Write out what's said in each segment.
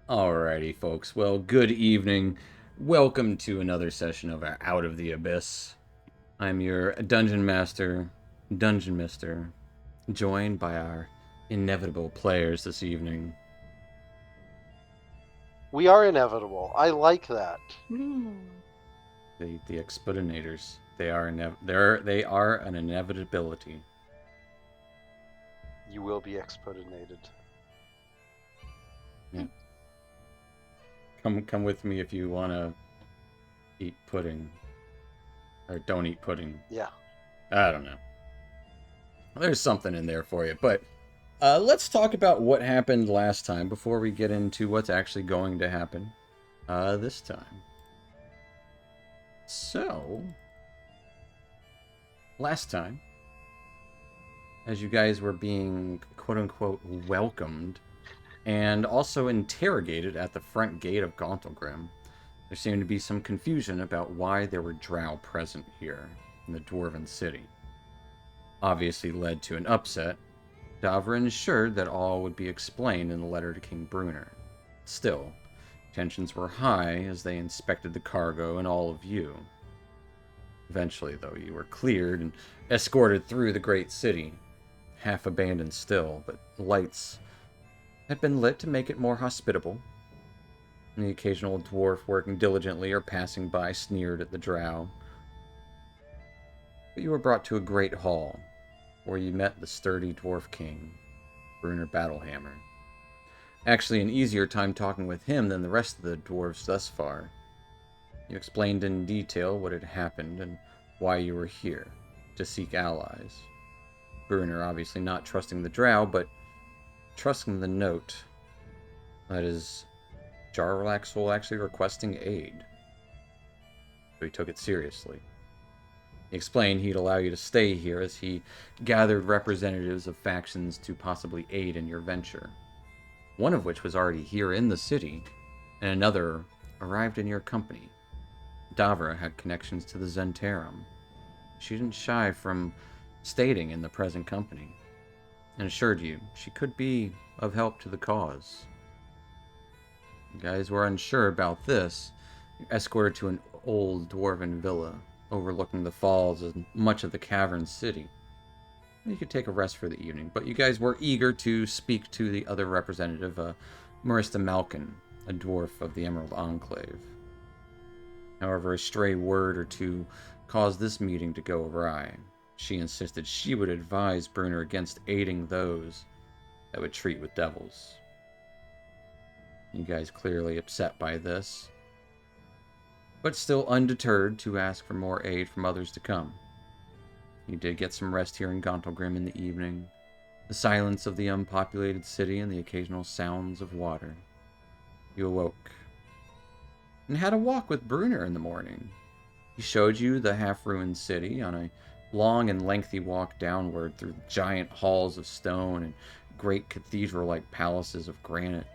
Alrighty, folks. Well, good evening. Welcome to another session of our Out of the Abyss. I'm your Dungeon Master, Dungeon Mister, joined by our inevitable players this evening. We are inevitable. I like that. The Expedinators. They are an inevitability. You will be expedinated. Yeah. Come with me if you wanna eat pudding. Or don't eat pudding. Yeah. I don't know. There's something in there for you, but let's talk about what happened last time before we get into what's actually going to happen this time. So, last time, as you guys were being quote unquote welcomed and also interrogated at the front gate of Gauntlgrim, there seemed to be some confusion about why there were drow present here in the Dwarven city. Obviously led to an upset. Davra ensured that all would be explained in the letter to King Bruner. Still, tensions were high as they inspected the cargo and all of you. Eventually, though, you were cleared and escorted through the great city, half abandoned still, but lights had been lit to make it more hospitable. And the occasional dwarf working diligently or passing by sneered at the drow. But you were brought to a great hall, where you met the sturdy dwarf king, Bruner Battlehammer. Actually, an easier time talking with him than the rest of the dwarves thus far. You explained in detail what had happened and why you were here, to seek allies. Bruner obviously not trusting the drow, but trusting the note. That is, Jarlaxle actually requesting aid. So he took it seriously. He explained he'd allow you to stay here as he gathered representatives of factions to possibly aid in your venture. One of which was already here in the city, and another arrived in your company. Davra had connections to the Zentarum. She didn't shy from stating in the present company, and assured you she could be of help to the cause. You guys were unsure about this. You escorted to an old dwarven villa overlooking the falls and much of the cavern city. You could take a rest for the evening, but you guys were eager to speak to the other representative, Marista Malkin, a dwarf of the Emerald Enclave. However, a stray word or two caused this meeting to go awry. She insisted she would advise Bruner against aiding those that would treat with devils. You guys clearly upset by this, but still undeterred to ask for more aid from others to come. You did get some rest here in Gauntlgrim in the evening, the silence of the unpopulated city and the occasional sounds of water. You awoke and had a walk with Bruner in the morning. He showed you the half-ruined city on a long and lengthy walk downward through giant halls of stone and great cathedral-like palaces of granite.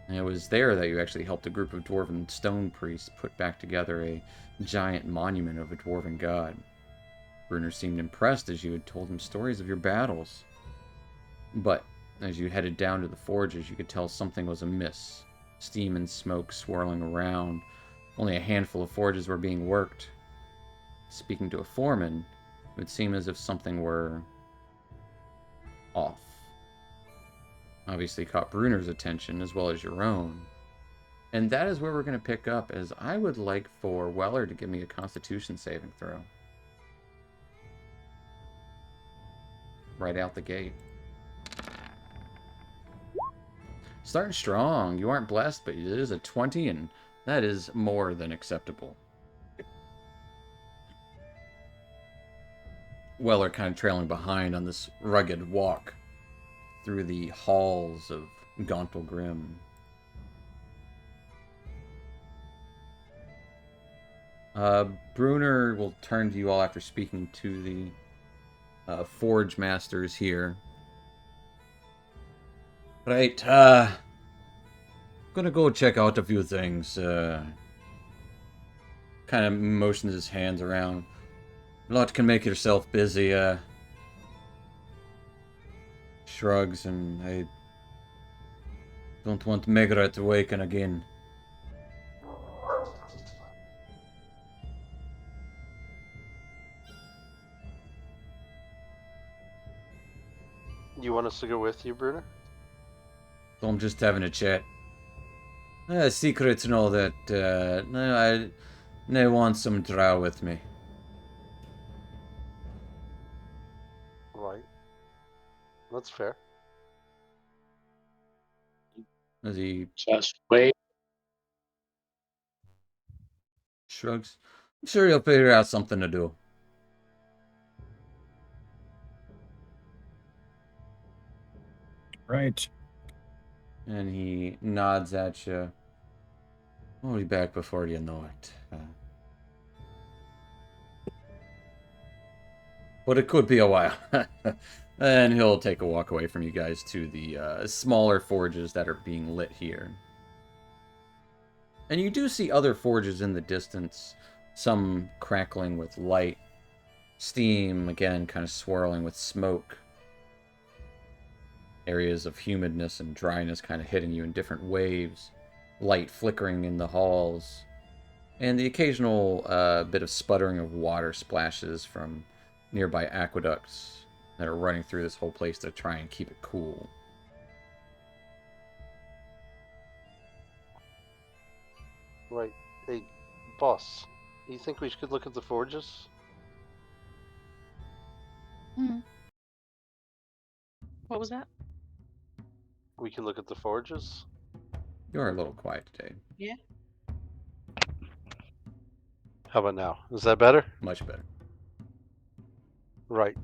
And it was there that you actually helped a group of dwarven stone priests put back together a giant monument of a dwarven god. Bruner seemed impressed as you had told him stories of your battles. But as you headed down to the forges, you could tell something was amiss. Steam and smoke swirling around. Only a handful of forges were being worked. Speaking to a foreman, it would seem as if something were off. Obviously caught Bruner's attention as well as your own. And that is where we're going to pick up, as I would like for Weller to give me a Constitution saving throw. Right out the gate. Starting strong. You aren't blessed, but it is a 20, and that is more than acceptable. Weller kind of trailing behind on this rugged walk through the halls of Gauntlgrim. Bruner will turn to you all after speaking to the forge masters here. Right, gonna go check out a few things. Kind of motions his hands around. A lot can make yourself busy. Shrugs and Don't want Megra to awaken again. You want us to go with you, Bruner? So I'm just having a chat. Secrets and all that. I want some drow with me. Right. That's fair. As he Just wait. shrugs. I'm sure you'll figure out something to do. Right. And he nods at you. I'll be back before you know it. But it could be a while. And he'll take a walk away from you guys to the smaller forges that are being lit here. And you do see other forges in the distance, some crackling with light, steam, again, kind of swirling with smoke. Areas of humidness and dryness kind of hitting you in different waves, light flickering in the halls, and the occasional bit of sputtering of water splashes from nearby aqueducts that are running through this whole place to try and keep it cool. Right. Hey, boss. You think we could look at the forges? What was that? We can look at the forges? You're a little quiet today. Yeah. How about now? Is that better? Much better. Right.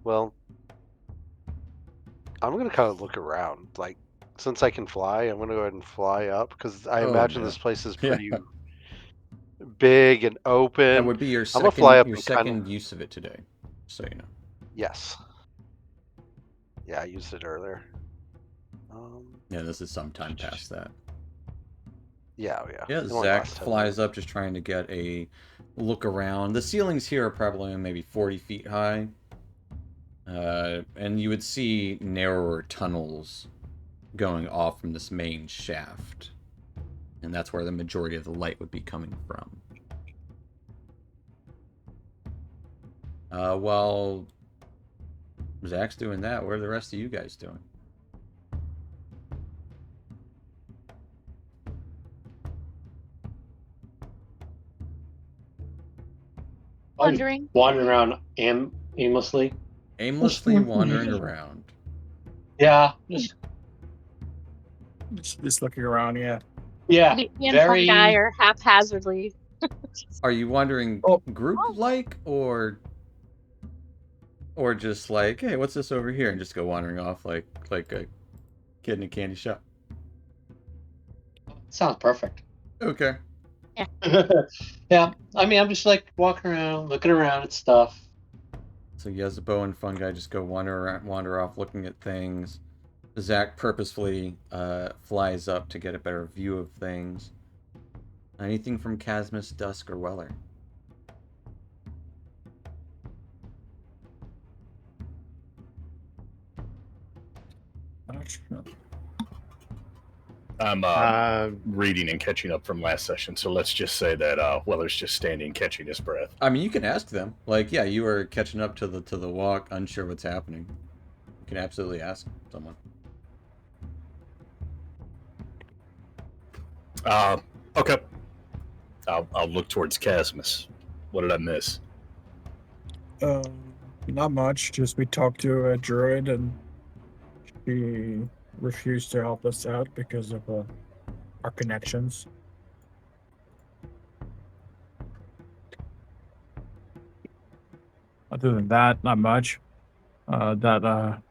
Well, I'm gonna kind of look around. Like, since I can fly, I'm gonna go ahead and fly up because I Oh, imagine no. this place is Yeah. pretty big and open. That would be your I'm gonna fly up your and second kinda... use of it today, so you know. Yes. Yeah, I used it earlier. Yeah, this is some time past that. Yeah, yeah. Yeah, It only Zach lasts 10 flies minutes. up just trying to get a look around. The ceilings here are probably maybe 40 feet high. And you would see narrower tunnels going off from this main shaft. And that's where the majority of the light would be coming from. While Zach's doing that, what are the rest of you guys doing? Wondering. Wandering around aimlessly. Aimlessly wandering around. Yeah, Just looking around, yeah. yeah. Me and Very. Fungi are haphazardly. Are you wandering Oh. group-like, or just like, hey, what's this over here, and just go wandering off like a kid in a candy shop? Sounds perfect. Okay. Yeah, I mean, I'm just like walking around, looking around at stuff. So Yezebo and Fungi just go wander off looking at things. Zach purposefully flies up to get a better view of things. Anything from Casmus, Dusk, or Weller? I'm reading and catching up from last session, so let's just say that Weller's just standing, catching his breath. I mean, you can ask them. Like, yeah, you were catching up to the walk, unsure what's happening. You can absolutely ask someone. Okay. I'll look towards Casmus. What did I miss? Not much. Just we talked to a druid and she refused to help us out because of our connections. Other than that, not much. That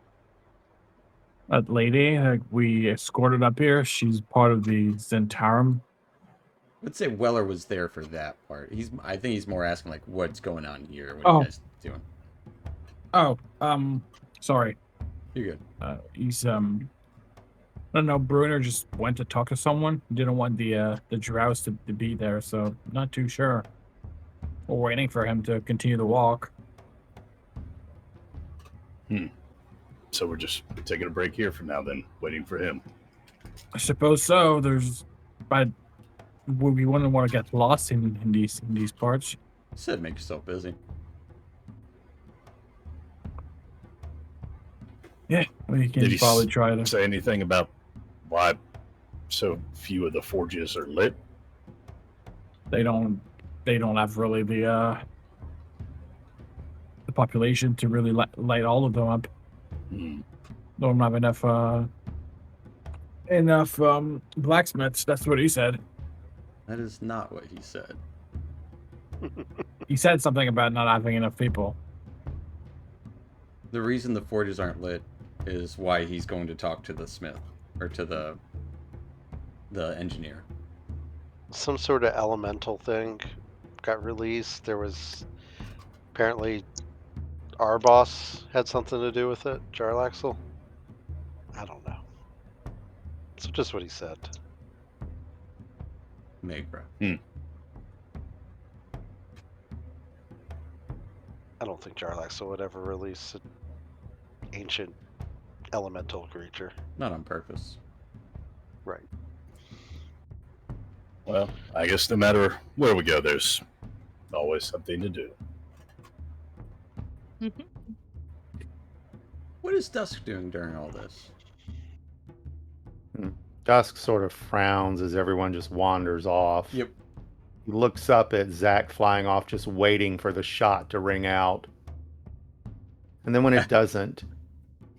lady we escorted up here, she's part of the Zentarum. I'd say Weller was there for that part. I think he's more asking like what's going on here. What Oh. are you guys doing? Oh, sorry. You're good. He's I don't know. Bruner just went to talk to someone. Didn't want the drows to be there, so not too sure. We're waiting for him to continue the walk. So we're just taking a break here for now, then, waiting for him. I suppose so. But we wouldn't want to get lost in these parts. Said make yourself busy. Yeah, we Did can he probably try to. Say anything about why so few of the forges are lit? They don't have really the population to really light all of them up. Hmm. Don't have enough blacksmiths. That's what he said. That is not what he said. He said something about not having enough people. The reason the forges aren't lit is why he's going to talk to the smith or to the engineer. Some sort of elemental thing got released. There was apparently our boss had something to do with it, Jarlaxle. I don't know. It's just what he said. Magra. I don't think Jarlaxle would ever release an ancient elemental creature. Not on purpose. Right. Well, I guess no matter where we go, there's always something to do. What is Dusk doing during all this? Dusk sort of frowns as everyone just wanders off. Yep. He looks up at Zach flying off, just waiting for the shot to ring out. And then when it doesn't,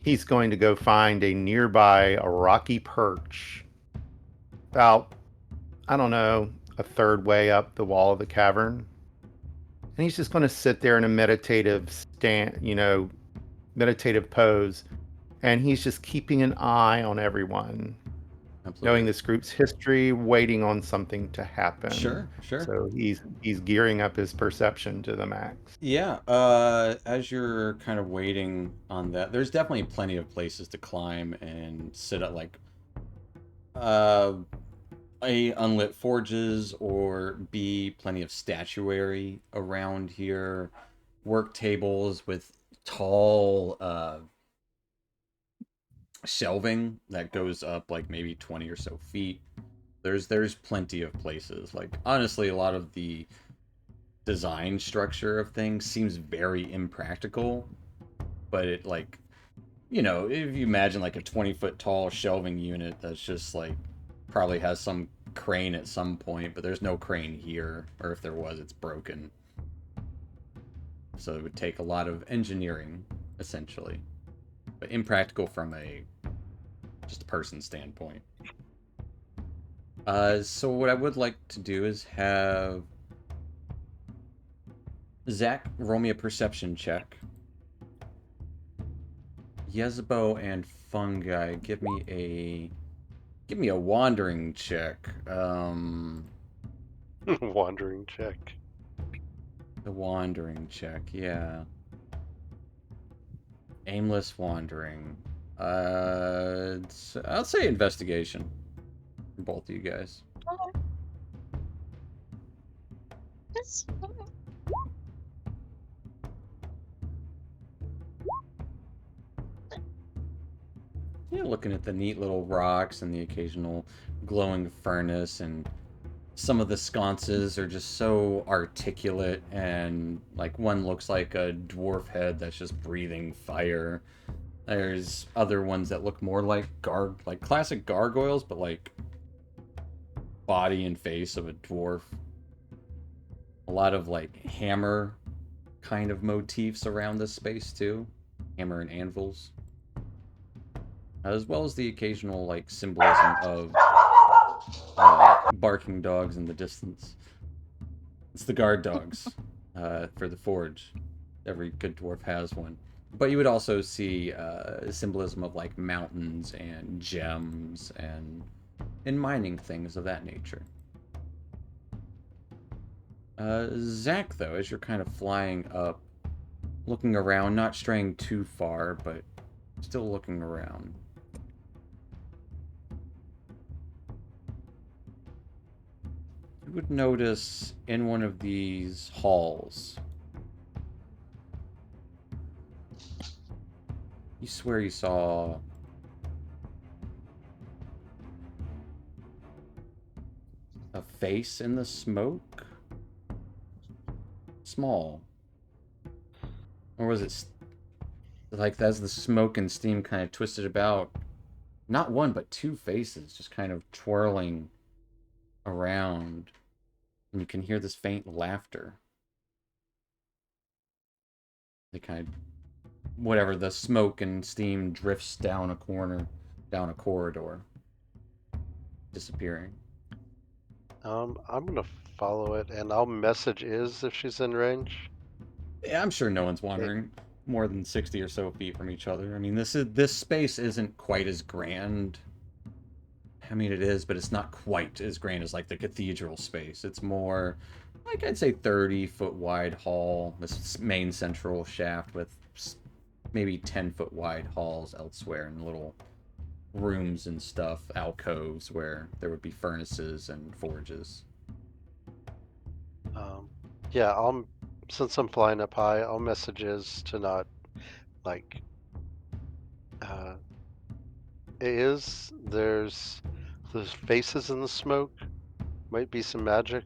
he's going to go find a rocky perch. About, I don't know, a third way up the wall of the cavern. And he's just going to sit there in a meditative meditative pose. And he's just keeping an eye on everyone. Absolutely. Knowing this group's history, waiting on something to happen. Sure. So he's gearing up his perception to the max. Yeah, as you're kind of waiting on that, there's definitely plenty of places to climb and sit at, like, A, unlit forges, or B, plenty of statuary around here, work tables with tall, shelving that goes up like maybe 20 or so feet. There's plenty of places. Like, honestly, a lot of the design structure of things seems very impractical, but it, like, you know, if you imagine like a 20-foot tall shelving unit that's just like probably has some crane at some point, but there's no crane here, or if there was, it's broken. So it would take a lot of engineering, essentially, but impractical from just a person standpoint. So what I would like to do is have Zach roll me a perception check. Yezebo and Fungi, give me a wandering check. Wandering check. The wandering check, yeah. Aimless wandering. I'll say investigation for both of you guys. Okay. Yes. Okay. Yeah, looking at the neat little rocks and the occasional glowing furnace, and some of the sconces are just so articulate, and like one looks like a dwarf head that's just breathing fire. There's other ones that look more like classic gargoyles, but like body and face of a dwarf. A lot of like hammer kind of motifs around this space too. Hammer and anvils. As well as the occasional like symbolism of barking dogs in the distance. It's the guard dogs for the forge. Every good dwarf has one. But you would also see symbolism of like mountains and gems and mining things of that nature. Zach, though, as you're kind of flying up, looking around, not straying too far, but still looking around. You would notice in one of these halls You swear you saw a face in the smoke? Small. Or was it like as the smoke and steam kind of twisted about? Not one, but two faces just kind of twirling around. And you can hear this faint laughter. They kind of, whatever, the smoke and steam drifts down a corridor, disappearing. I'm gonna follow it, and I'll message Iz if she's in range. Yeah, I'm sure no one's wandering more than 60 or so feet from each other. I mean, this space isn't quite as grand. I mean, it is, but it's not quite as grand as like the cathedral space. It's more like I'd say 30-foot wide hall, this main central shaft with maybe 10-foot wide halls elsewhere and little rooms and stuff, alcoves where there would be furnaces and forges. Yeah, since I'm flying up high, I'll message Iz to not like. There's faces in the smoke. Might be some magic.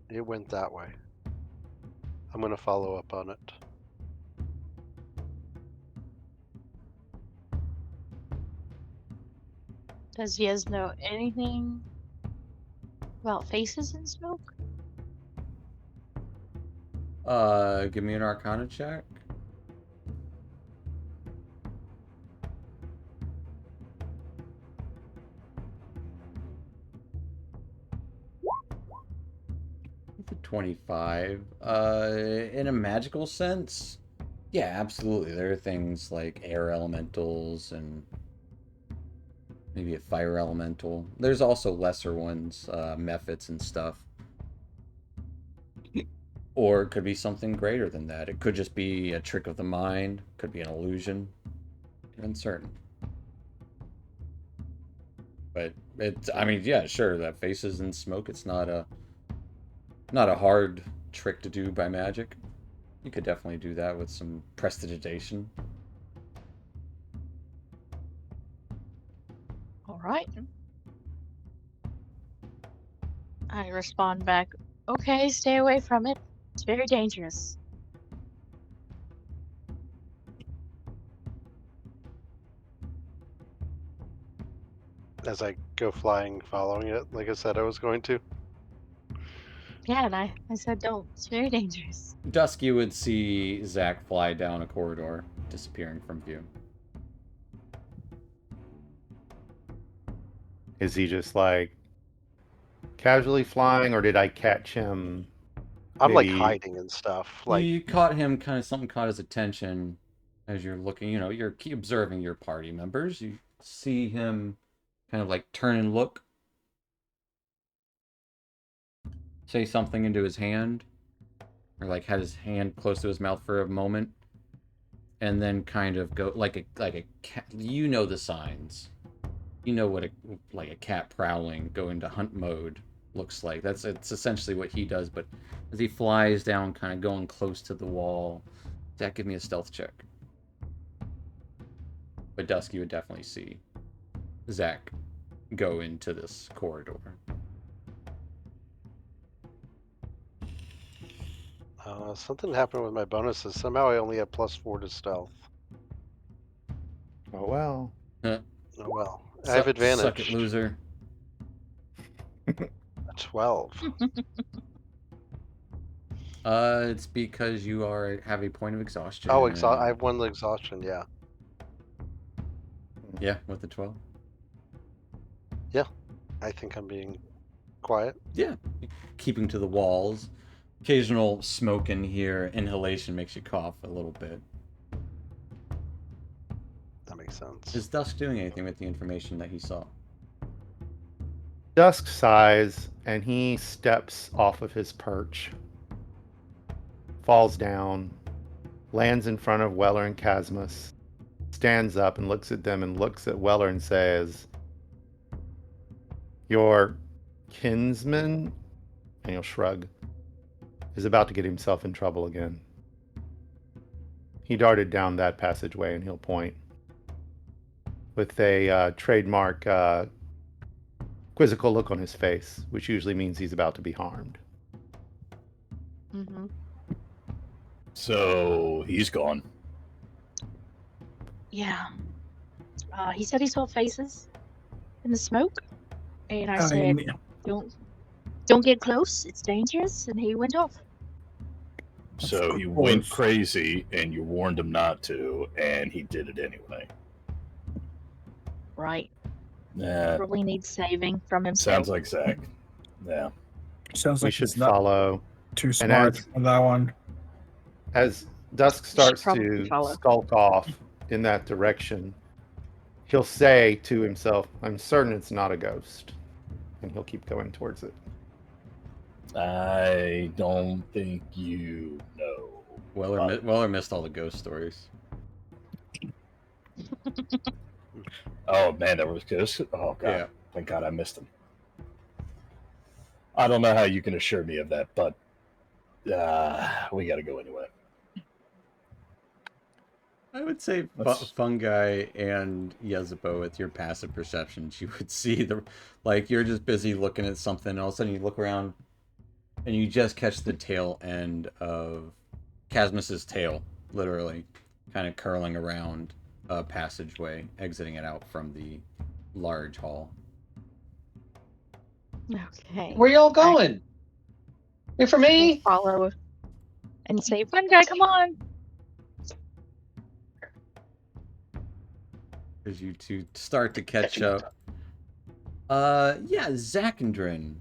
It went that way. I'm gonna follow up on it. Does Yez know anything about faces in smoke? Give me an Arcana check. With a 25. In a magical sense, yeah, absolutely. There are things like air elementals and maybe a fire elemental. There's also lesser ones, mephits and stuff. Or it could be something greater than that. It could just be a trick of the mind. Could be an illusion. You're uncertain. But I mean, yeah, sure, that faces in smoke, it's not a hard trick to do by magic. You could definitely do that with some prestidigitation. All right. I respond back, okay, stay away from it. It's very dangerous. As I go flying, following it, like I said I was going to. Yeah, and I said don't. It's very dangerous. Dusk, you would see Zach fly down a corridor, disappearing from view. Is he just like casually flying, or did I catch him? I'm like Maybe- hiding and stuff. Like You caught him, kind of something caught his attention as you're looking, you're observing your party members. You see him kind of like turn and look, say something into his hand, or like had his hand close to his mouth for a moment, and then kind of go like a cat. You know the signs. You know what a cat prowling, go into hunt mode looks like. It's essentially what he does, but as he flies down, kind of going close to the wall. Zach, give me a stealth check. But Dusk, you would definitely see Zach go into this corridor. something happened with my bonuses. Somehow I only have +4 to stealth. Oh well. Oh well. I have advantage. Suck it, loser. 12. It's because you have a point of exhaustion. Oh, I have 1 exhaustion, yeah. Yeah, with the 12. I think I'm being quiet. Yeah, keeping to the walls. Occasional smoke in here, inhalation makes you cough a little bit. That makes sense. Is Dusk doing anything with the information that he saw? Dusk sighs, and he steps off of his perch, falls down, lands in front of Weller and Casmus, stands up and looks at them and looks at Weller and says, "Your kinsman," and he'll shrug, "is about to get himself in trouble again. He darted down that passageway," and he'll point. with a trademark quizzical look on his face, which usually means he's about to be harmed. Mm-hmm. So he's gone. Yeah. He said he saw faces in the smoke, and I said, "Don't get close. It's dangerous." And he went off. So he Of went course. crazy, and you warned him not to, and he did it anyway. Right. Nah, Probably needs saving from himself. sounds like Zach. Yeah. Sounds We like should he's not follow. too smart as- for that one. As Dusk starts probably to follow. skulk off in that direction, he'll say to himself, "I'm certain it's not a ghost," and he'll keep going towards it. I don't think you know. Weller missed all the ghost stories. Oh man, there was ghosts. Oh god, Yeah. thank God I missed them. I don't know how you can assure me of that, but we got to go anyway. I would say Fungi and Yezebo, with your passive perceptions, you would see you're just busy looking at something, and all of a sudden you look around, and you just catch the tail end of Casmus's tail, literally, kind of curling around a passageway, exiting it out from the large hall. Okay. Where y'all going? Wait for We'll me? follow and say, "Fun guy, come on!" As you two start to catch up. Yeah, Zakandrin.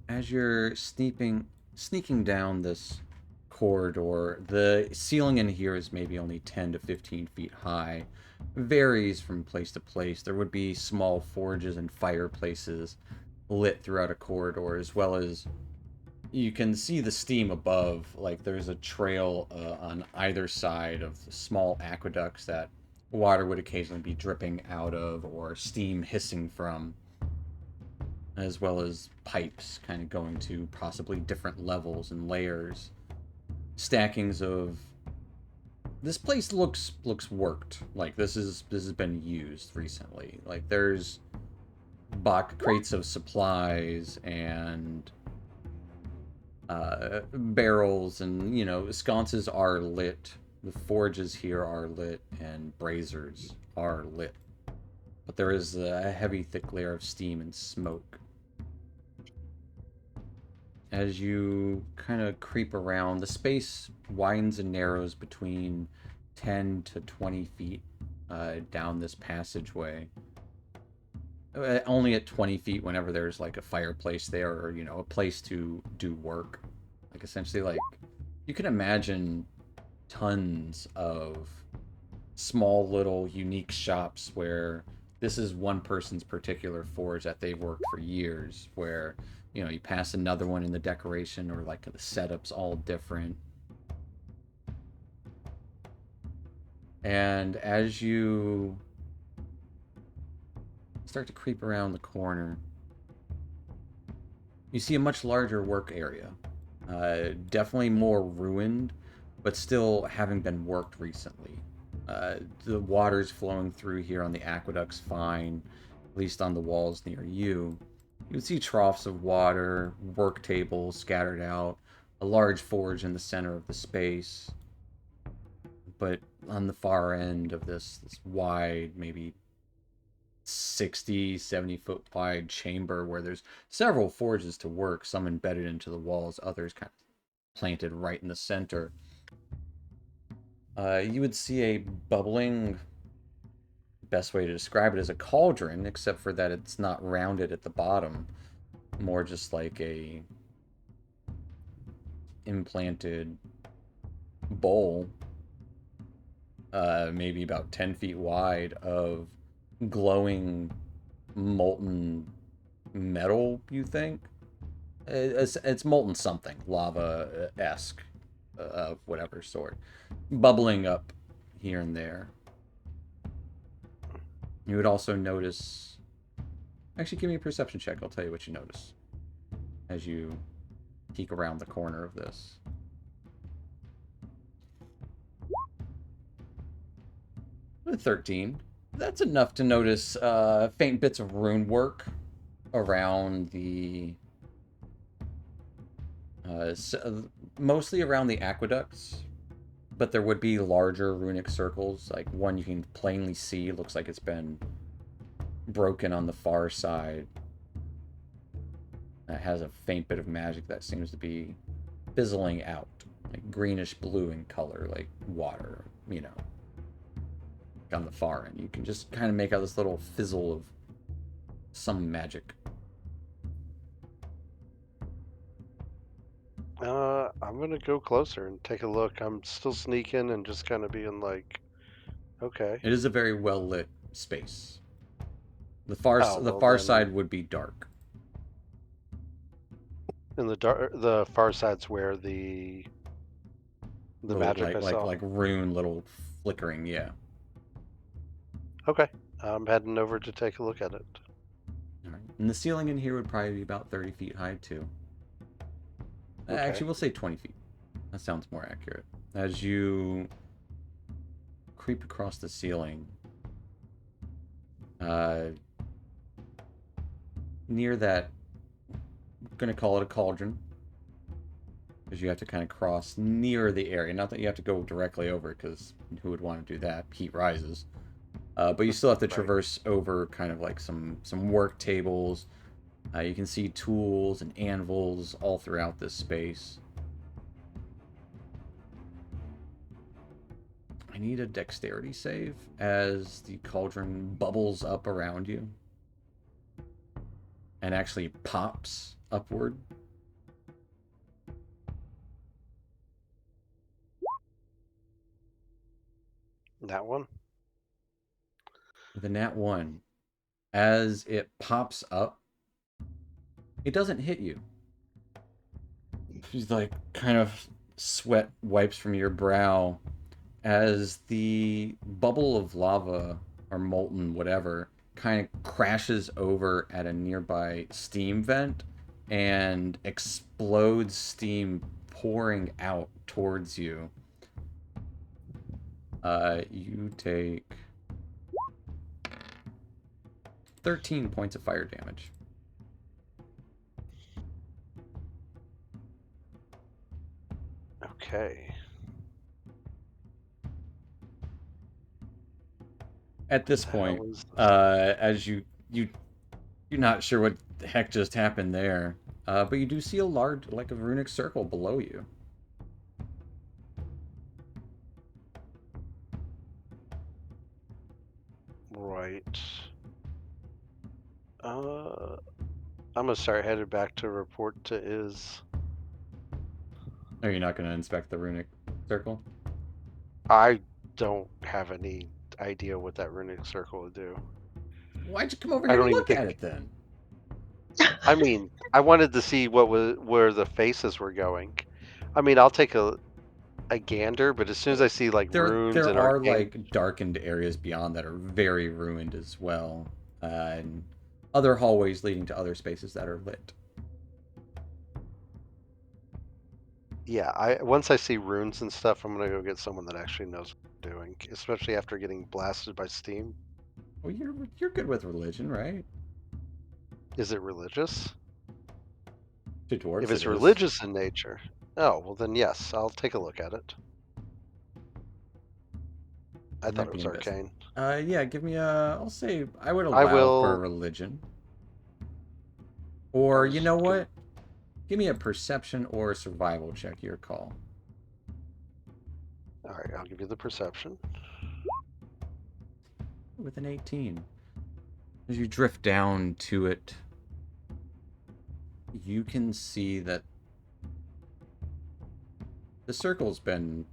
As you're sneaking down this corridor, the ceiling in here is maybe only 10 to 15 feet high. Varies from place to place. There would be small forges and fireplaces lit throughout a corridor, as well as you can see the steam above. Like, there's a trail on either side of the small aqueducts that water would occasionally be dripping out of, or steam hissing from, as well as pipes kind of going to possibly different levels and layers. Stackings of... This place looks worked. Like, this has been used recently. Like, there's crates of supplies and barrels, and sconces are lit. The forges here are lit, and braziers are lit. But there is a heavy, thick layer of steam and smoke. As you kind of creep around, the space widens and narrows between 10 to 20 feet down this passageway. Only at 20 feet whenever there's like a fireplace there, or a place to do work. Like, essentially, like, you can imagine tons of small little unique shops where this is one person's particular forge that they've worked for years, where you pass another one in the decoration, or like the setup's all different. And as you start to creep around the corner, you see a much larger work area. Definitely more ruined, but still having been worked recently. The water's flowing through here on the aqueducts fine, at least on the walls near you. You would see troughs of water, work tables scattered out, a large forge in the center of the space. But on the far end of this wide, maybe 60, 70 foot wide chamber where there's several forges to work, some embedded into the walls, others kind of planted right in the center. You would see a bubbling, best way to describe it is a cauldron, except for that it's not rounded at the bottom, more just like a implanted bowl, maybe about 10 feet wide, of glowing molten metal, you think? It's molten something, lava-esque, of whatever sort, bubbling up here and there. You would also notice... Actually, give me a perception check. I'll tell you what you notice as you peek around the corner of this. 13. That's enough to notice faint bits of rune work around the mostly around the aqueducts, but there would be larger runic circles, like one you can plainly see looks like it's been broken on the far side. That has a faint bit of magic that seems to be fizzling out, like greenish blue in color, like water, you know, on the far end. You can just kind of make out this little fizzle of some magic. I'm gonna go closer and take a look. I'm still sneaking and just kind of being like, okay. It is a very well lit space. The Oh, well far then- side would be dark. In the far side's where the Little, magic I saw. like rune little flickering, yeah. Okay, I'm heading over to take a look at it. All right. And the ceiling in here would probably be about 30 feet high too. Okay. Actually, we'll say 20 feet. That sounds more accurate. As you creep across the ceiling, near that, I'm gonna call it a cauldron, because you have to kind of cross near the area. Not that you have to go directly over, because who would want to do that? Heat rises. But you still have to Right. traverse over kind of like some work tables. You can see tools and anvils all throughout this space. I need a dexterity save as the cauldron bubbles up around you and actually pops upward. That one? With a nat 1, as it pops up, it doesn't hit you. She's like, kind of sweat wipes from your brow as the bubble of lava or molten whatever kind of crashes over at a nearby steam vent and explodes steam pouring out towards you. You take 13 points of fire damage. Okay. At this How point, is this? as you're not sure what the heck just happened there, but you do see a large, like a runic circle below you. Right. I'm gonna start headed back to report to Iz. Are you not going to inspect the runic circle? I don't have any idea what that runic circle would do. Why'd you come over I here don't to even look at think- it then? I mean, I wanted to see where the faces were going. I mean, I'll take a gander, but as soon as I see like runes There and are arcane- like darkened areas beyond that are very ruined as well, and other hallways leading to other spaces that are lit. yeah, once I see runes and stuff, I'm gonna go get someone that actually knows what they're doing, especially after getting blasted by steam. Well, you're good with religion, right? Is it religious? To dwarves, If it's it is. religious in nature, oh well, then yes, I'll take a look at it. I Might thought it be was invested. arcane. Yeah, give me a. I'll say I would allow will- for religion. Or you know Good. what? Give me a perception or a survival check. Your call. All right, I'll give you the perception. With an 18. As you drift down to it, you can see that the circle's been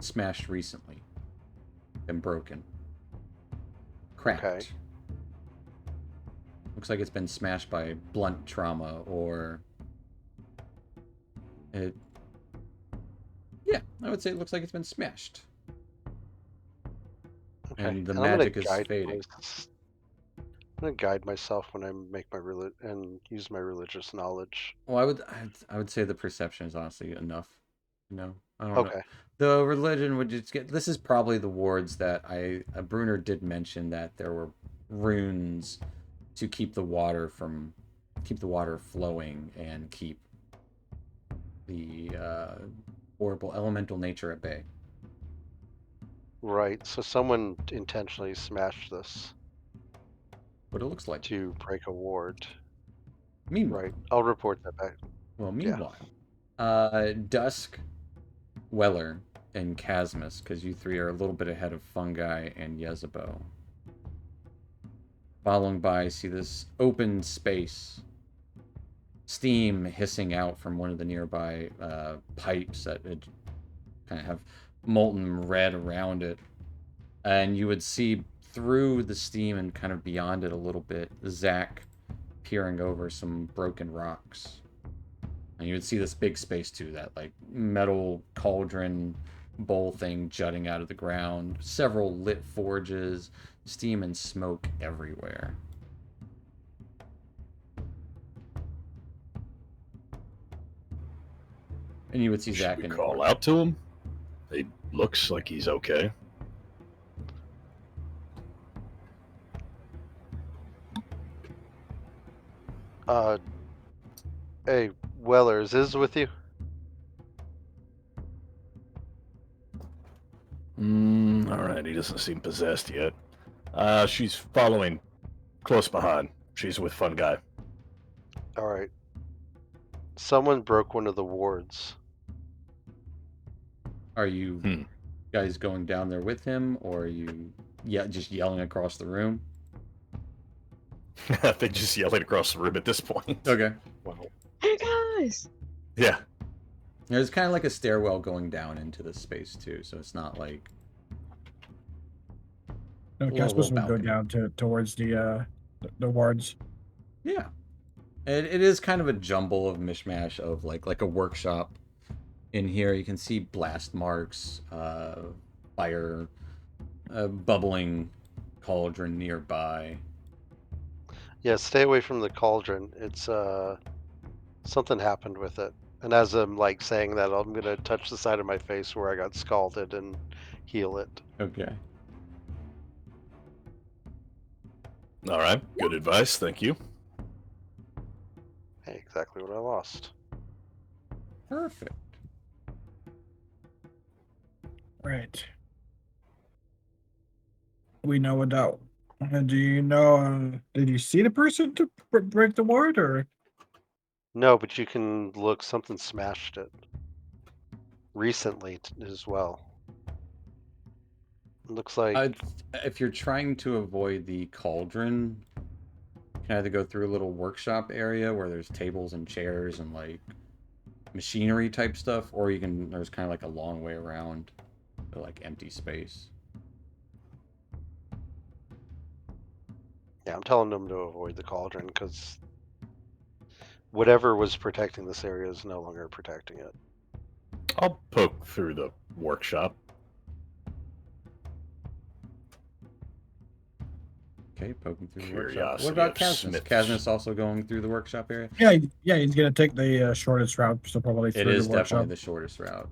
smashed recently. Been broken. Cracked. Okay. Looks like it's been smashed by blunt trauma or it. Yeah, I would say it looks like it's been smashed. Okay, And the I'm gonna magic is guide fading. I'm gonna guide myself when I make my and use my religious knowledge. Well, I would say the perception is honestly enough. You know, I don't know. Okay. The religion would just get. This is probably the wards that Bruner did mention that there were runes to keep the water flowing and keep the horrible elemental nature at bay. Right. So someone intentionally smashed this What it looks like. to break a ward. Meanwhile, Right. I'll report that back. meanwhile, Dusk, Weller, and Casmus, because you three are a little bit ahead of Fungi and Yezebo. Following by, see this open space, steam hissing out from one of the nearby pipes that kind of have molten red around it. And you would see through the steam and kind of beyond it a little bit, Zach peering over some broken rocks. And you would see this big space too, that like metal cauldron bowl thing jutting out of the ground, several lit forges, steam and smoke everywhere. And you would see Should Zach we in the call corner. out to him? He looks like he's okay. Hey, Weller, is Iz with you? All right, he doesn't seem possessed yet. She's following close behind. She's with Fungi. All right. Someone broke one of the wards. Are you guys going down there with him, or are you just yelling across the room? They just yelling across the room at this point. Okay. Wow. Hey guys! Yeah. There's kind of like a stairwell going down into this space too, so it's not like No, Little Casmus would go balcony. down towards the wards. yeah. It is kind of a jumble of mishmash of like a workshop. In here, you can see blast marks, fire, bubbling cauldron nearby. Yeah, stay away from the cauldron. It's something happened with it. And as I'm like saying that, I'm gonna touch the side of my face where I got scalded and heal it. Okay. All right. Good advice. Thank you. Hey, exactly what I lost. Perfect. Right. We know about. Do you know? Did you see the person to break the ward, or? No, but you can look. Something smashed it recently as well. It looks like If you're trying to avoid the cauldron, you can either go through a little workshop area where there's tables and chairs and like machinery type stuff, or there's kind of like a long way around the like empty space. yeah, I'm telling them to avoid the cauldron because whatever was protecting this area is no longer protecting it. I'll poke through the workshop. Okay, poking through the workshop. Curiosity What about of Casmus? Smiths. Casmus also going through the workshop area? Yeah, he's gonna take the shortest route, so probably through It is the workshop. definitely the shortest route.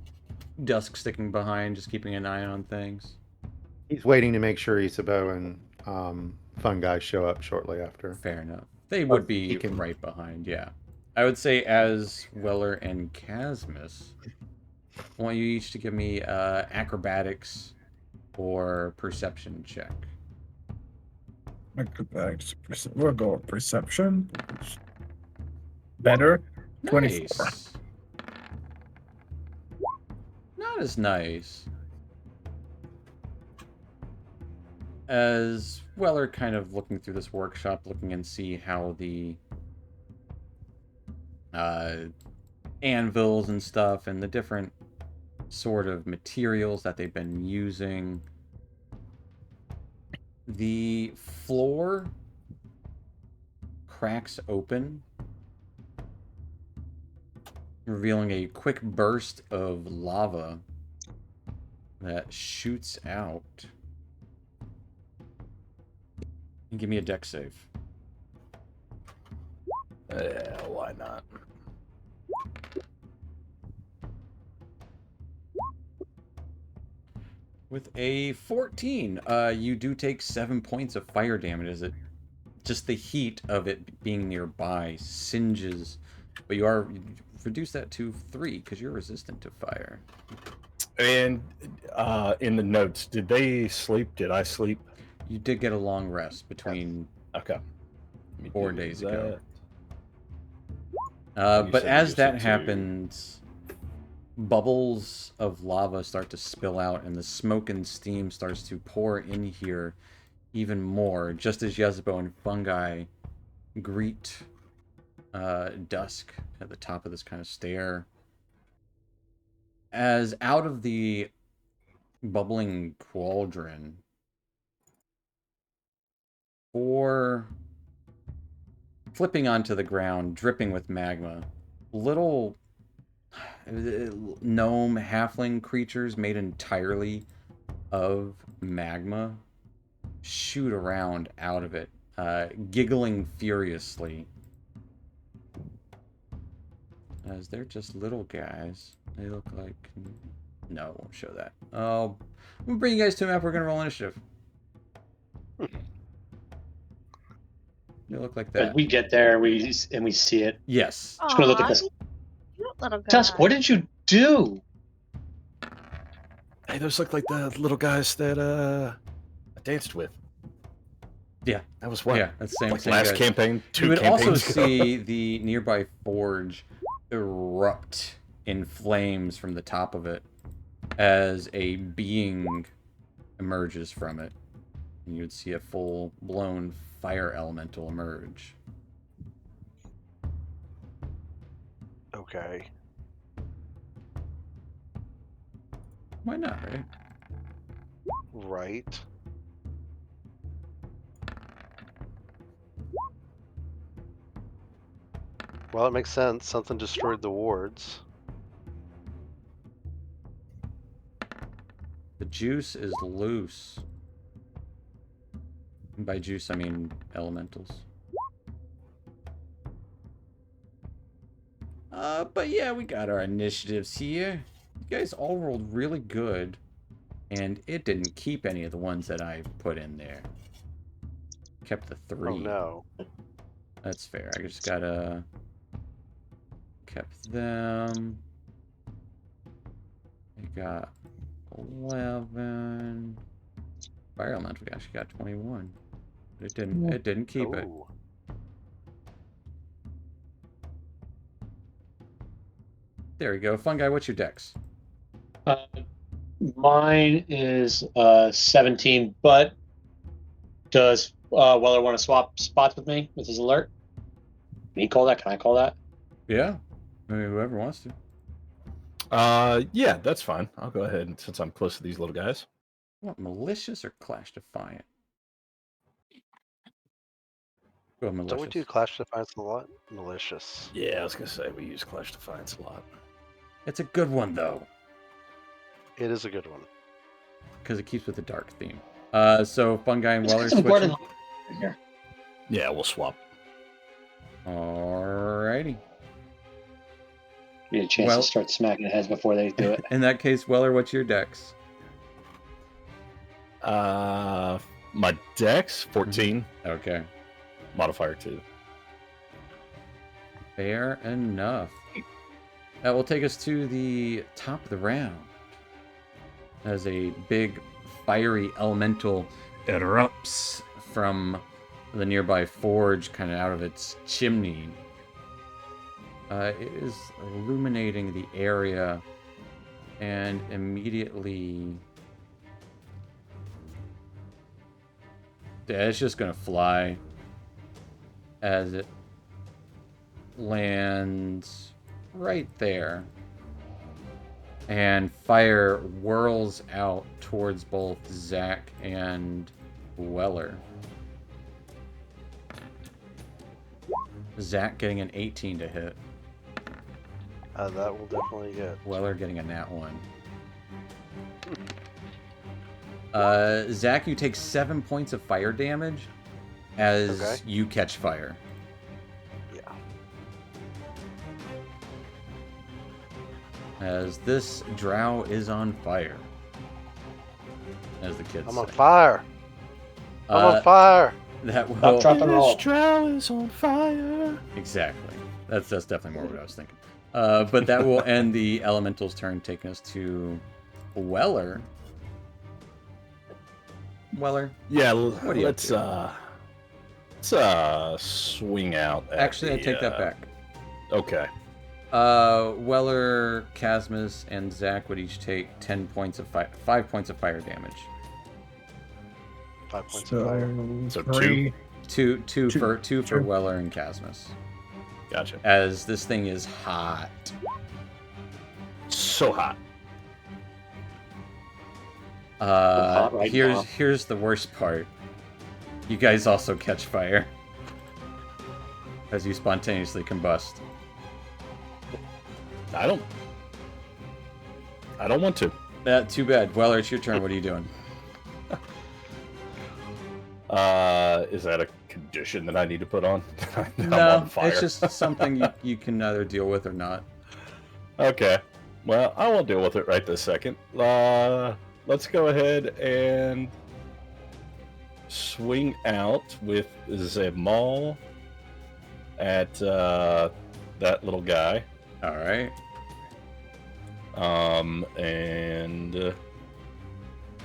Dusk sticking behind, just keeping an eye on things. He's waiting to make sure Isabeau and Fungi show up shortly after. Fair enough. They would be he can- right behind, yeah. I would say as Weller and Casmus, I want you each to give me acrobatics or perception check. Acrobatics, we'll go with perception. Better. 24. Nice. Not as nice. As Weller kind of looking through this workshop, looking and see how the anvils and stuff and the different sort of materials that they've been using. The floor cracks open, revealing a quick burst of lava that shoots out. Give me a dex save. Yeah, why not? With a 14, you do take 7 points of fire damage as it just the heat of it being nearby singes, but you reduce that to 3 because you're resistant to fire. And in the notes, did they sleep? Did I sleep? You did get a long rest between Okay. Let me 4 do days that. ago. You But said as reduce that it to- happens, bubbles of lava start to spill out, and the smoke and steam starts to pour in here even more, just as Yezebo and Fungi greet Dusk at the top of this kind of stair. As out of the bubbling cauldron, or flipping onto the ground, dripping with magma, little gnome halfling creatures made entirely of magma shoot around out of it, giggling furiously. As they're just little guys. They look like... No, it won't show that. I'm gonna bring you guys to a map. We're gonna roll initiative. They look like But that. we get there, we see it. Yes. Just gonna look at Aw, this. you cute little guy. Dusk, what did you do? Hey, those look like the little guys that I danced with. Yeah. That was what? Yeah, that's the same. Like same last guys. campaign, two You would also campaigns ago. see the nearby forge erupt in flames from the top of it as a being emerges from it. And you would see a full-blown fire elemental emerge. Okay. Why not, right? Right. Well, it makes sense. Something destroyed the wards. The juice is loose. And by juice, I mean elementals. But yeah, we got our initiatives here. You guys all rolled really good. And it didn't keep any of the ones that I put in there. Kept the 3. Oh no. That's fair. I just gotta... Kept them. I got 11. Fire elemental actually got 21. It didn't keep it. Ooh. There we go. Fungi, what's your dex? Mine is 17, but does Weller want to swap spots with me with his alert? Can he call that? Can I call that? Yeah. I mean, whoever wants to. Yeah, that's fine. I'll go ahead and since I'm close to these little guys. What, malicious or Clash Defiant? Go malicious. Don't we do Clash Defiance a lot? Malicious. Yeah, I was gonna say we use Clash Defiance a lot. It's a good one, though, It is a good one. because it keeps with the dark theme. So Fungi and Let's Weller get some switching. Gordon in here. Yeah, we'll swap. Alrighty. Need a chance Well- to start smacking heads before they do it. In that case, Weller, what's your dex? My dex 14, Okay. modifier 2. Fair enough. That will take us to the top of the round. As a big fiery elemental erupts from the nearby forge, kind of out of its chimney. It is illuminating the area, and immediately... Yeah, it's just gonna fly as it lands right there. And fire whirls out towards both Zach and Weller. Zach getting an 18 to hit. That will definitely hit. Weller getting a nat 1. Zach, you take 7 points of fire damage as Okay. you catch fire. Yeah. As this drow is on fire. as the kids I'm say. on fire. I'm Uh, on fire. That Stop, will drop, and roll. This drow is on fire. exactly. That's definitely more what I was thinking. But that will end the elemental's turn, taking us to Weller. Weller, Yeah, What are you up let's swing out. At actually, I the, take that back. Okay. Weller, Casmus, and Zach would each take 5 points of fire damage. 5 points of fire. So three. Two for Two. Weller and Casmus. Gotcha. As this thing is hot. So hot. hot right now. Here's the worst part. You guys also catch fire as you spontaneously combust. I don't want to. Too bad. Weller, it's your turn. What are you doing? Is that a condition that I need to put on? I'm No, on fire. it's just something you can either deal with or not. Okay. Well, I won't deal with it right this second. Let's go ahead and swing out with Zemal at that little guy. All right. And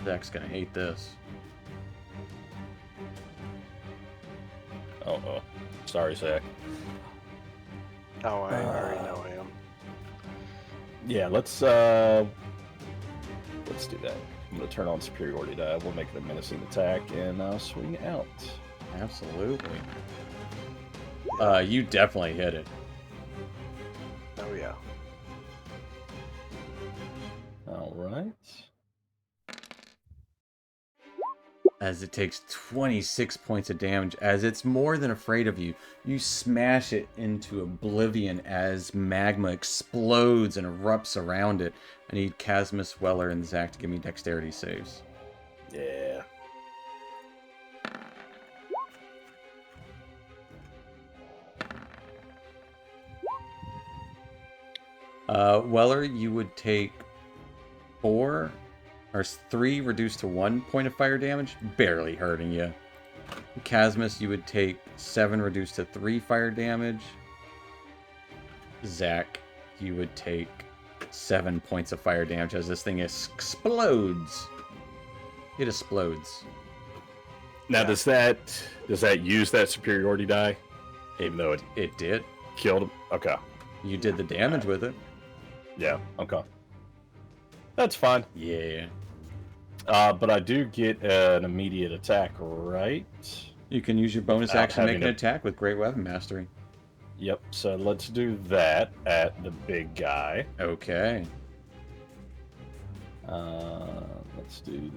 Zach's gonna hate this. oh, sorry, Zach. Oh, I already know I am. Yeah, let's do that. I'm gonna turn on superiority die. We'll make it a menacing attack and swing out. Absolutely. You definitely hit it. Oh yeah. All right. As it takes 26 points of damage, as it's more than afraid of you. You smash it into oblivion as magma explodes and erupts around it. I need Casmus, Weller, and Zach to give me dexterity saves. Yeah. Weller, you would take 3 reduced to 1 point of fire damage, barely hurting you. Casmus, you would take 7 reduced to 3 fire damage. Zach, you would take 7 points of fire damage as this thing explodes. It explodes. Now, Yeah. does that use that superiority die? Even though It did. killed him? Okay. You did the damage with it. Yeah, okay. That's fine. Yeah. But I do get an immediate attack, right? You can use your bonus Without action to make having an to- attack with Great Weapon Mastery. Yep, so let's do that at the big guy. Okay. Let's do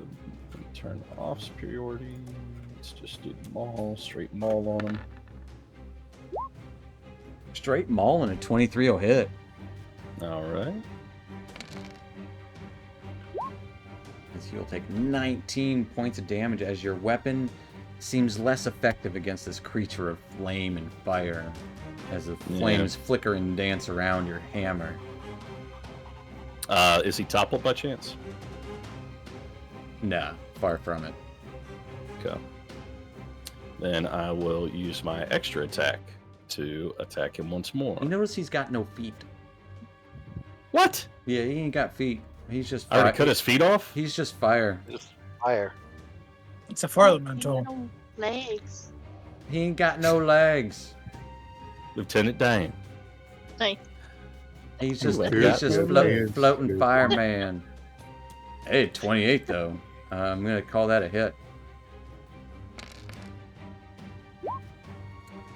turn off superiority. Let's just do the maul, straight maul on him. Straight maul and a 23 will hit. All right. As you'll take 19 points of damage as your weapon seems less effective against this creature of flame and fire. As the flames flicker and dance around your hammer. Is he toppled by chance? Nah, far from it. Okay. Then I will use my extra attack to attack him once more. You notice he's got no feet. What? Yeah, he ain't got feet. He's just I already cut his feet off? He's just fire. Just fire. It's a fire elemental. No legs. He ain't got no legs. Lieutenant Dan. He's just Ooh, he's just legs. floating fireman. Hey, 28 though. I'm gonna call that a hit.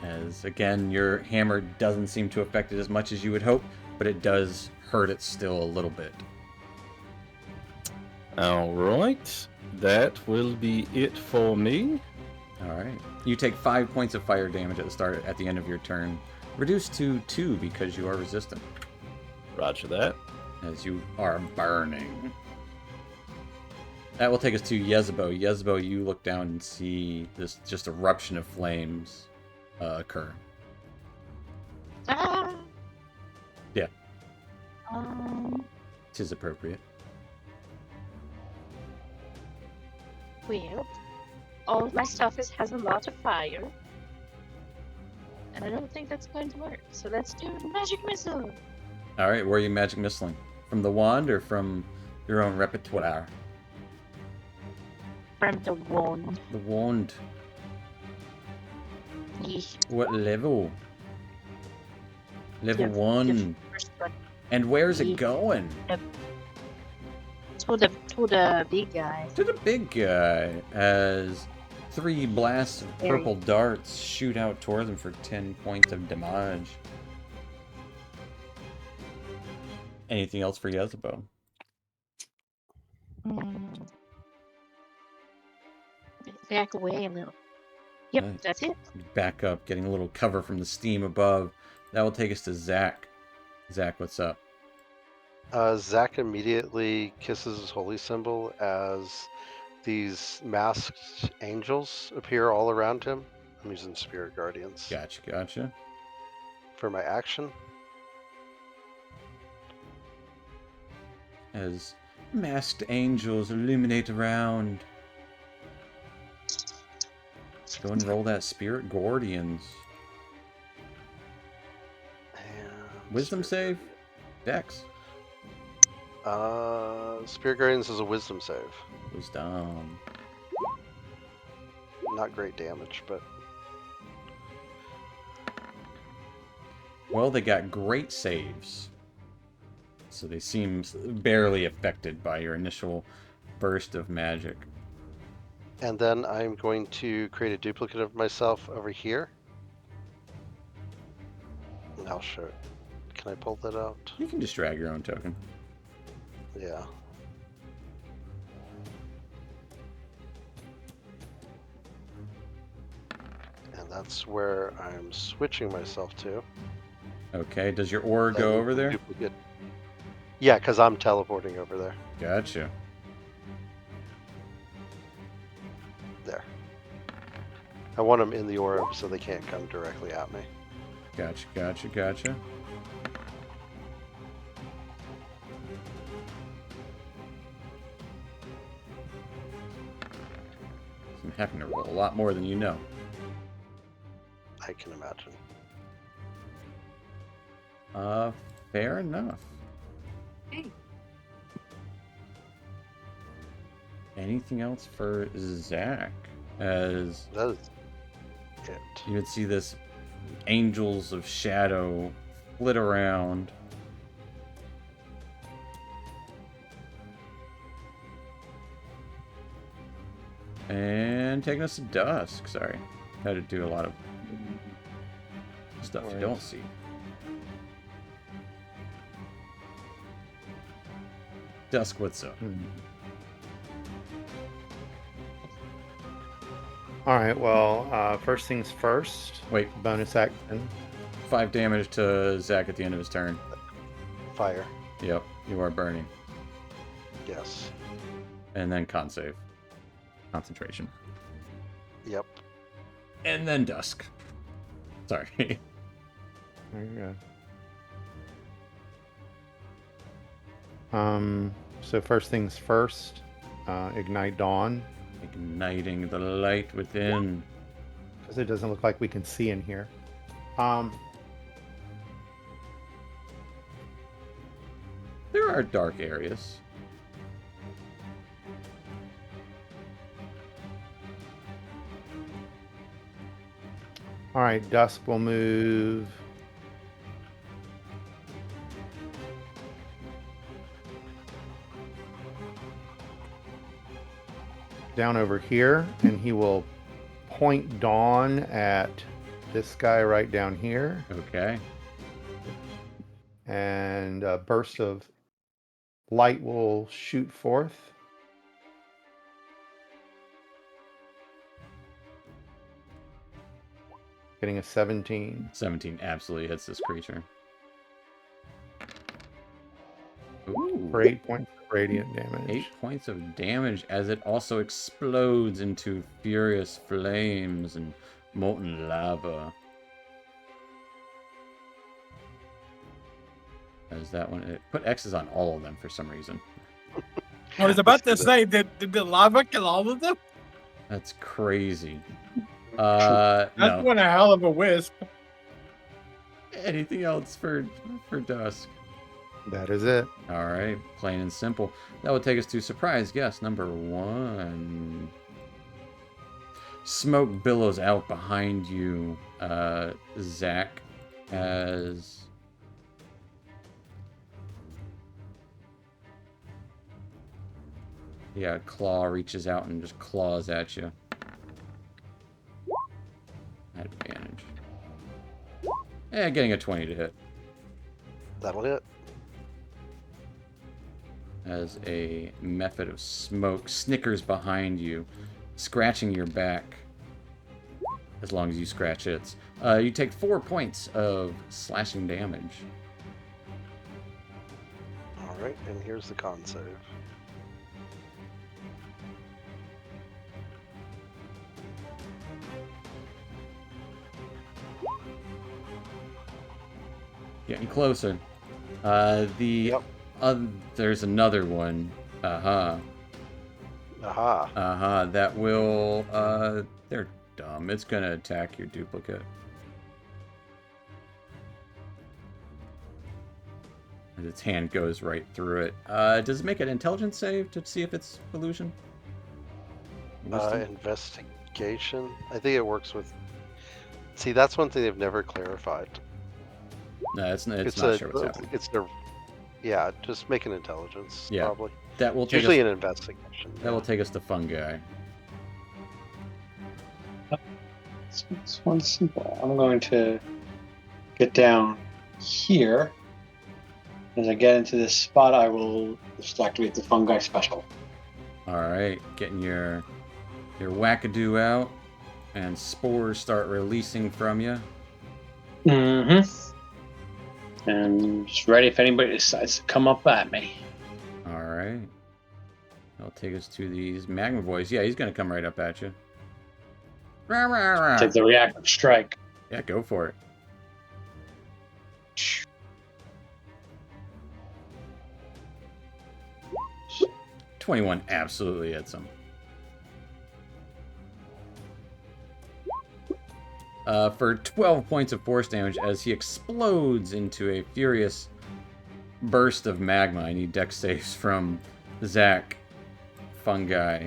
As again, your hammer doesn't seem to affect it as much as you would hope, but it does hurt it still a little bit. All right. That will be it for me. All right. You take 5 points of fire damage at the end of your turn, reduced to 2 because you are resistant, Roger that. as you are burning. That will take us to Yezebo. Yezebo, you look down and see this just eruption of flames occur. Ah. Yeah. 'Tis Tis appropriate. Well, all of my stuff has a lot of fire. And I don't think that's going to work. So let's do magic missile. All right, where are you magic missiling? From the wand or from your own repertoire? From the wand. The wand. Yeesh. What level? Level The 1. first one. And where's it Yeah. going? To the big guy. To the big guy, as 3 blasts of Very- purple darts shoot out towards him for 10 points of damage. Anything else for Yezebo? Mm. Back away a little. Yep, Nice. that's it. Back up, getting a little cover from the steam above. That will take us to Zach. Zach, what's up? Zack immediately kisses his holy symbol as these masked angels appear all around him. I'm using spirit guardians Gotcha. for my action. As masked angels illuminate around. Go and roll that spirit guardians. And Wisdom Spirit save? Dex. Spirit guardians is a wisdom save. Wisdom. Not great damage, but Well, they got great saves. So they seem barely affected by your initial burst of magic. and then I'm going to create a duplicate of myself over here. And I'll show it. Can I pull that out? You can just drag your own token. Yeah. And that's where I'm switching myself to. Okay, does your aura go Then over there? duplicate. Yeah, because I'm teleporting over there. Gotcha. There. I want them in the aura so they can't come directly at me. Gotcha. I'm having to roll a lot more than you know. I can imagine. Fair enough. Anything else for Zach? As That is it. you would see this angels of shadow flit around. And taking us to dusk. Sorry. Had to do a lot of stuff you don't see. Dusk, what's up? All right. Well, first things first. Wait, Bonus action. 5 damage to Zach at the end of his turn. Fire. Yep, you are burning. Yes. And then con save. Concentration. Yep. And then dusk. Sorry. There you go. So first things first. Ignite dawn, Igniting the light within. because it doesn't look like we can see in here. There are dark areas. All right. Dusk will move. Down over here, and he will point dawn at this guy right down here, Okay. and a burst of light will shoot forth. Getting a 17. 17 absolutely hits this creature. Ooh. For 8 points of radiant damage. 8 points of damage as it also explodes into furious flames and molten lava. As that one, it put X's on all of them for some reason. I was about to Let's do say, did the lava kill all of them? That's crazy. That's No. one a hell of a wisp. Anything else for Dusk? That is it. All right, plain and simple. That will take us to surprise guess number 1. Smoke billows out behind you, Zach, as yeah, Claw reaches out and just claws at you. At advantage. Yeah, getting a 20 to hit. That'll hit. As a method of smoke snickers behind you, scratching your back. As long as you scratch its. You take 4 points of slashing damage. Alright, and here's the con save. Getting closer. There's another one. Aha. That will, they're dumb. It's gonna attack your duplicate. And its hand goes right through it. Does it make an intelligence save to see if it's illusion? Wisdom? Investigation. I think it works with. See, that's one thing they've never clarified. No, it's not sure what's happening. Yeah, just make an intelligence. Yeah. Probably. That will It's take usually us, an investigation. that will take us to Fungi. It's one simple. I'm going to get down here. As I get into this spot, I will just activate the fungi special. Alright, getting your wackadoo out, and spores start releasing from you. Mm-hmm. And just ready if anybody decides to come up at me. Alright. That'll take us to these magma boys. Yeah, he's gonna come right up at you. Rah, rah, rah. Take the reactive strike. Yeah, go for it. $21 absolutely hits him. For 12 points of force damage as he explodes into a furious burst of magma. I need dex saves from Zach, Fungi,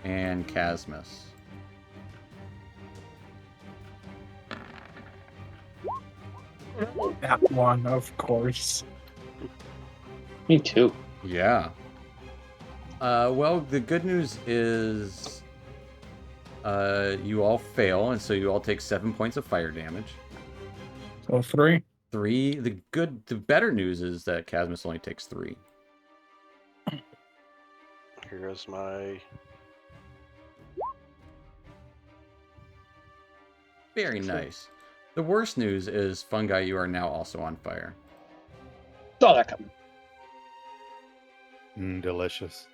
and Casmus. That one, of course. Me too. Yeah. Well, the good news is you all fail, and so you all take 7 points of fire damage. So 3. 3. The better news is that Casmus only takes 3. Here's my. Very nice. The worst news is, Fungi, you are now also on fire. Saw that coming. Delicious.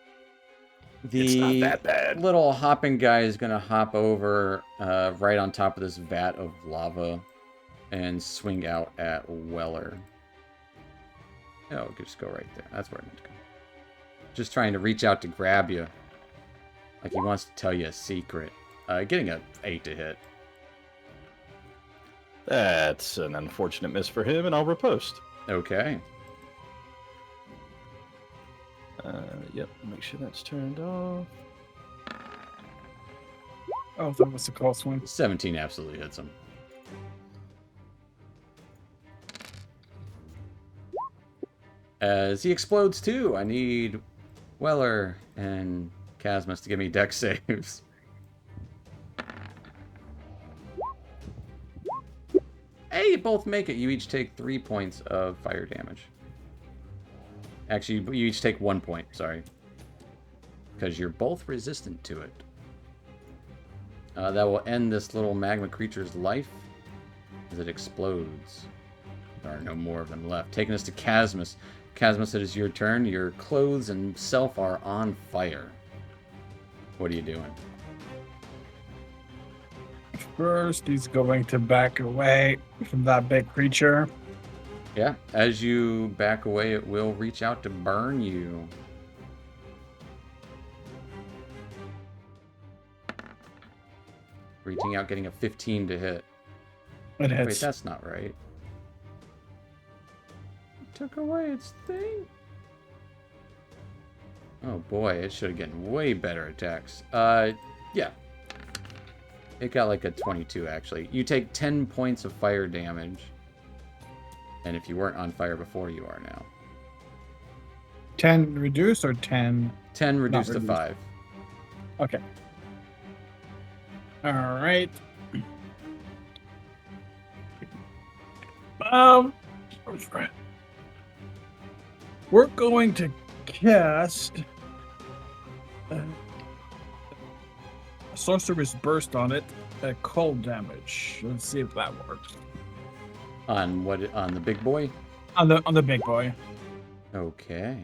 It's not The that bad. little hopping guy is going to hop over right on top of this vat of lava and swing out at Weller. Oh, just go right there. That's where I meant to go. Just trying to reach out to grab you. Like he wants to tell you a secret. Getting a 8 to hit. That's an unfortunate miss for him, and I'll riposte. Okay. Yep, make sure that's turned off. Oh, that was a close one. 17 absolutely hits him. As he explodes too, I need Weller and Casmus to give me dex saves. Hey, you both make it. You each take 3 points of fire damage. Actually, you each take 1 point, sorry. Because you're both resistant to it. That will end this little magma creature's life as it explodes. There are no more of them left. Taking us to Casmus. Casmus, it is your turn. Your clothes and self are on fire. What are you doing? First, he's going to back away from that big creature. Yeah, as you back away, it will reach out to burn you. Reaching out, getting a 15 to hit. It Wait, hits. that's not right. Took away its thing. Oh boy, it should have gotten way better attacks. Yeah. It got like a 22 actually. You take 10 points of fire damage. And if you weren't on fire before, you are now. 10 reduced or 10? 10 reduced to reduced. 5. Okay. All right. We're going to cast Sorcerer's Burst on it at cold damage. Let's see if that works. On what? On the big boy? On the big boy. Okay.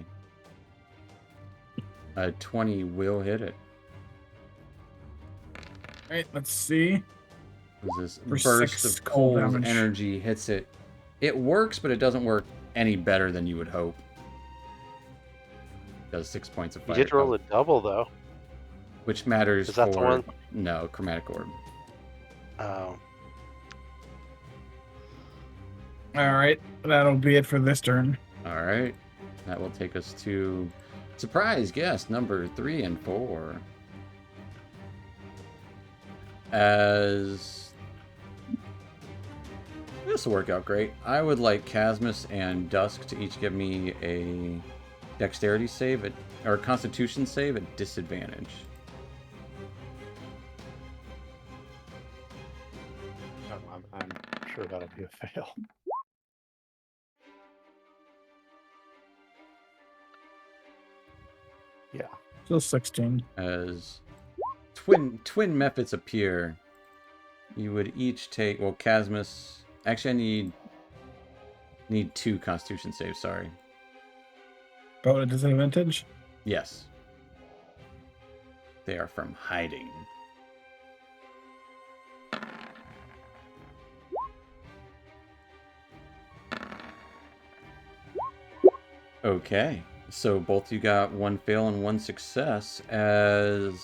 A 20 will hit it. Right, let's see. This For burst 6 of cold cold damage. energy hits it. It works, but it doesn't work any better than you would hope. Does 6 points of You fire. did roll a double though. Which matters Is that for... the one? No, Chromatic Orb. Oh. All right, that'll be it for this turn. Alright. That will take us to surprise guest number 3 and 4. As this will work out great. I would like Casmus and Dusk to each give me a dexterity save or a constitution save at disadvantage. I'm sure that'll be a fail. Yeah. Still 16. As twin methods appear, you would each take, well, Casmus, actually I need 2 constitution saves, sorry. But at disadvantage? Yes. They are from hiding. Okay. So both you got 1 fail and 1 success as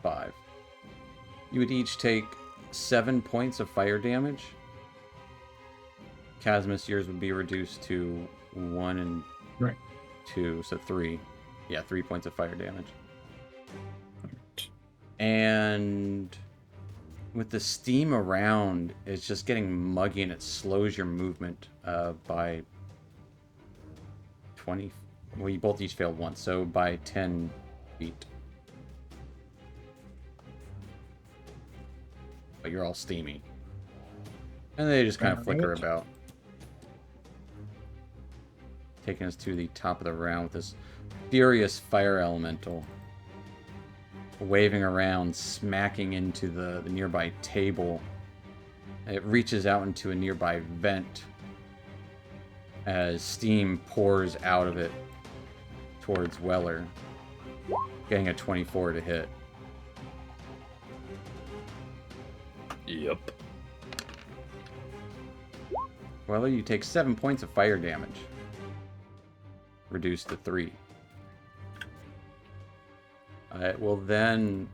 5. You would each take 7 points of fire damage. Casmus, yours would be reduced to 1 and Right. 2, so 3. Yeah, 3 points of fire damage. And with the steam around, it's just getting muggy and it slows your movement by 20. Well, you both each failed once, so by 10 feet. But you're all steamy. And they just kind of flicker Alright. about. Taking us to the top of the round with this furious fire elemental. Waving around, smacking into the nearby table. It reaches out into a nearby vent as steam pours out of it towards Weller, getting a 24 to hit. Yep. Weller, you take 7 points of fire damage, reduced to 3. It will then...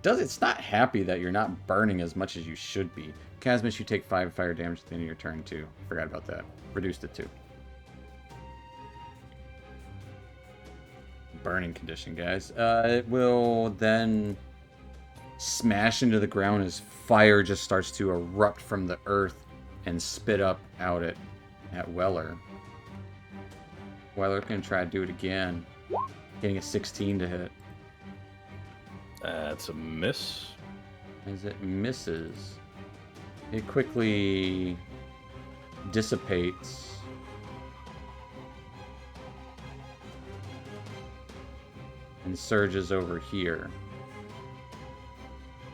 It's not happy that you're not burning as much as you should be. Casmus, you take 5 fire damage at the end of your turn, too. Forgot about that. Reduced to 2. Burning condition, guys. It will then smash into the ground as fire just starts to erupt from the earth and spit up out at Weller. Weller can try to do it again. Getting a 16 to hit. That's a miss. As it misses, it quickly dissipates. And surges over here.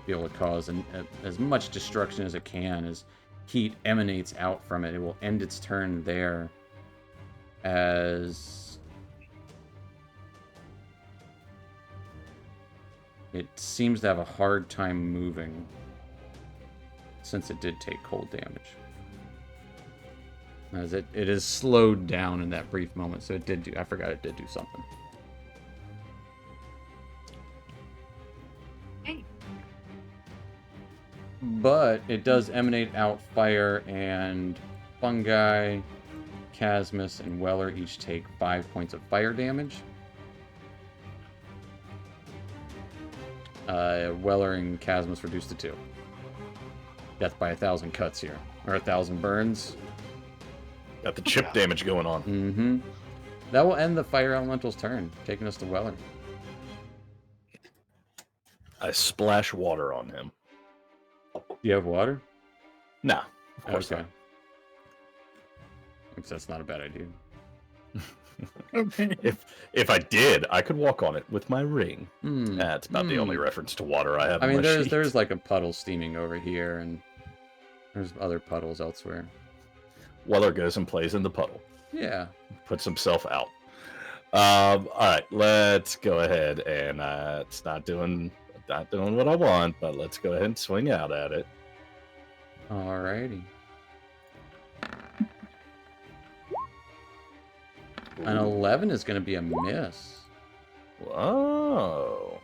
Be able to cause as much destruction as it can as heat emanates out from it. It will end its turn there as it seems to have a hard time moving since it did take cold damage. As it is slowed down in that brief moment, so it did do, I forgot it did do something. but it does emanate out fire, and fungi, Chasmus, and Weller each take 5 points of fire damage. Weller and Chasmus reduced to 2. Death by 1,000 cuts here. Or 1,000 burns. Got the chip damage going on. Mm-hmm. That will end the fire elemental's turn, taking us to Weller. I splash water on him. Do you have water? Nah, of course Okay. not. Because that's not a bad idea. Okay. If I did, I could walk on it with my ring. Hmm. That's about the only reference to water I have. I on mean, my there's sheet. like a puddle steaming over here, and there's other puddles elsewhere. Weller goes and plays in the puddle, Yeah. puts himself out. All right, let's go ahead and it's not doing what I want, but let's go ahead and swing out at it. Alrighty. An 11 is going to be a miss. Whoa.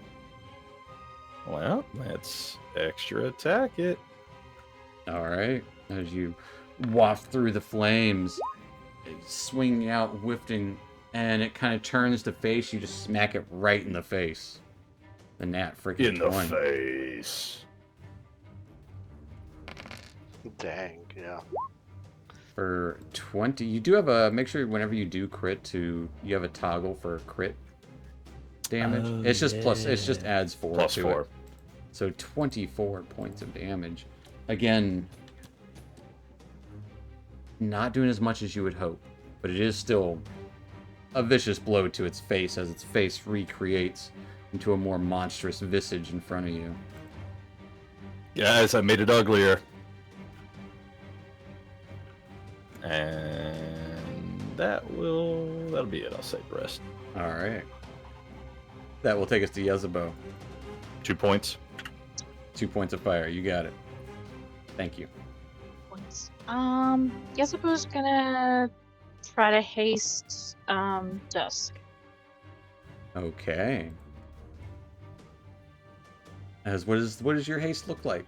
Well, let's extra attack it. Alright. As you waft through the flames, swinging out, whiffing, and it kind of turns to face, you just smack it right in the face. The nat freaking In the 20. face. Dang, yeah. For 20, you do have a, make sure whenever you do crit you have a toggle for crit damage. Oh, It's just plus, it just yeah. adds 4 Plus to 4. it. So 24 points of damage. Again, not doing as much as you would hope, but it is still a vicious blow to its face as its face recreates into a more monstrous visage in front of you. Guys, I made it uglier. And that'll be it. I'll save the rest. Alright. That will take us to Yezebo. 2 points. 2 points of fire. You got it. Thank you. Points. Yesibo's gonna try to haste Dusk. Okay. As what does your haste look like?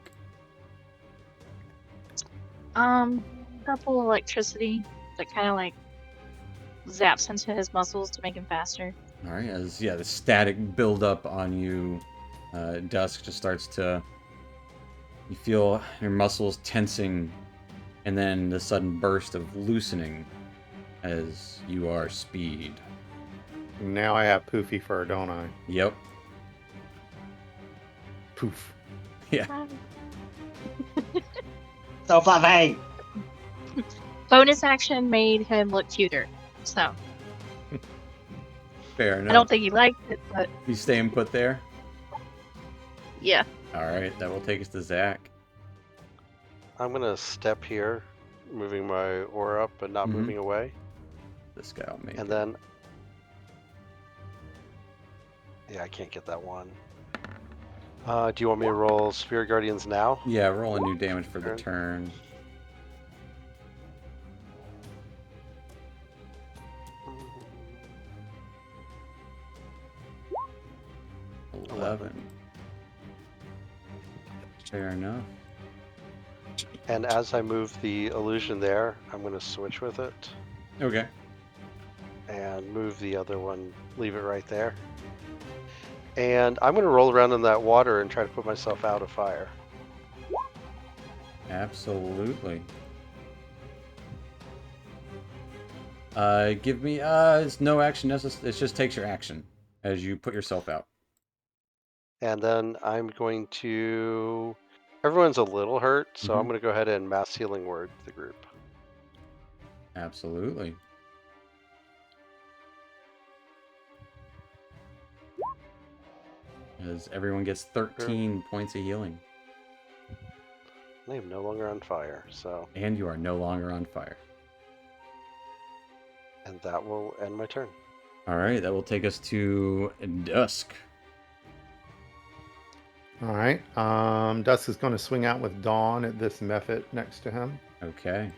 Purple electricity that kind of like zaps into his muscles to make him faster. All right, as the static buildup on you, Dusk just starts to. You feel your muscles tensing, and then the sudden burst of loosening, as you are speed. Now I have poofy fur, don't I? Yep. Poof. So fluffy. Bonus action made him look cuter, so Fair enough. I don't think he liked it, but You staying put there. yeah. All right, that will take us to Zach. I'm gonna step here, moving my aura up but not Mhm. moving away. This guy will make And it. then... Yeah, I can't get that one. Do you want me to roll Spirit Guardians now? Yeah, roll a new damage for the Turn. turn. Mm, 11. Fair enough. And as I move the illusion there, I'm gonna switch with it Okay. and move the other one, leave it right there. And I'm gonna roll around in that water and try to put myself out of fire. Absolutely. Give me, it's no action necessary. It just takes your action as you put yourself out. And then I'm going to... Everyone's a little hurt, so I'm Mhm. gonna go ahead and mass healing word the group. Absolutely. As everyone gets 13 points of healing. I am no longer on fire, so... And you are no longer on fire. And that will end my turn. Alright, that will take us to Dusk. All right. Dusk is going to swing out with Dawn at this Mephit next to him. Okay.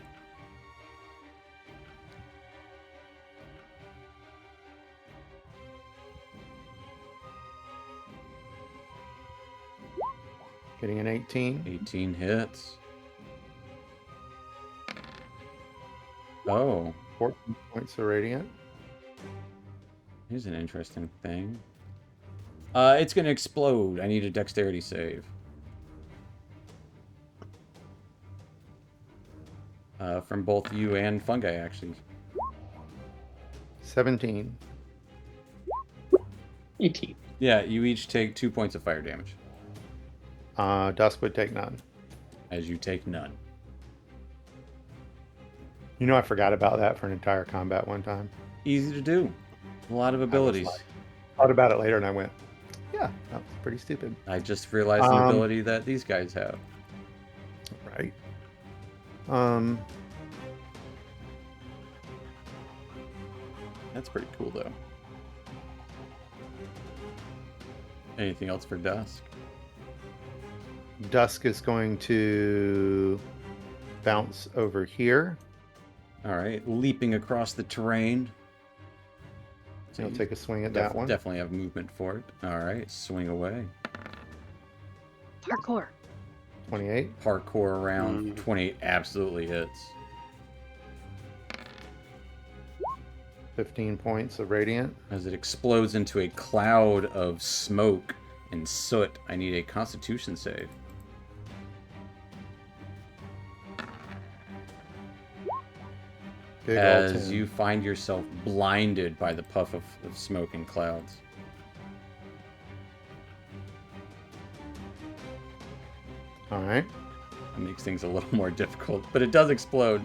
Getting an 18. 18 hits. Oh, 14 points of radiant. here's an interesting thing. It's going to explode. I need a dexterity save. From both you and Fungi, actually. 17. 18. Yeah, you each take 2 points of fire damage, Dusk would take none. as you take none. You know, I forgot about that for an entire combat one time. Easy to do. A lot of abilities. Thought about it later and I went, yeah, that was pretty stupid. I just realized an ability that these guys have. Right. That's pretty cool, though. Anything else for Dusk? Dusk is going to bounce over here. All right, leaping across the terrain. So I'll you take a swing at that one. Definitely have movement for it. All right, swing away. Parkour. 28. Parkour around. 28 absolutely hits. 15 points of radiant. As it explodes into a cloud of smoke and soot, I need a Constitution save. Big old As 10. you find yourself blinded by the puff of smoke and clouds. All right. That makes things a little more difficult, but it does explode.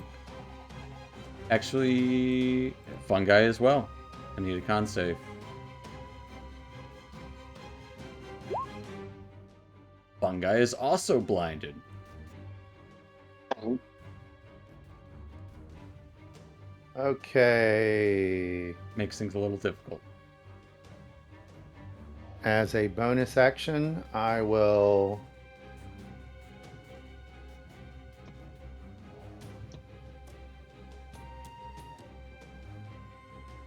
Actually, Fungi as well. I need a con save. Fungi is also blinded. Okay. Makes things a little difficult. As a bonus action, I will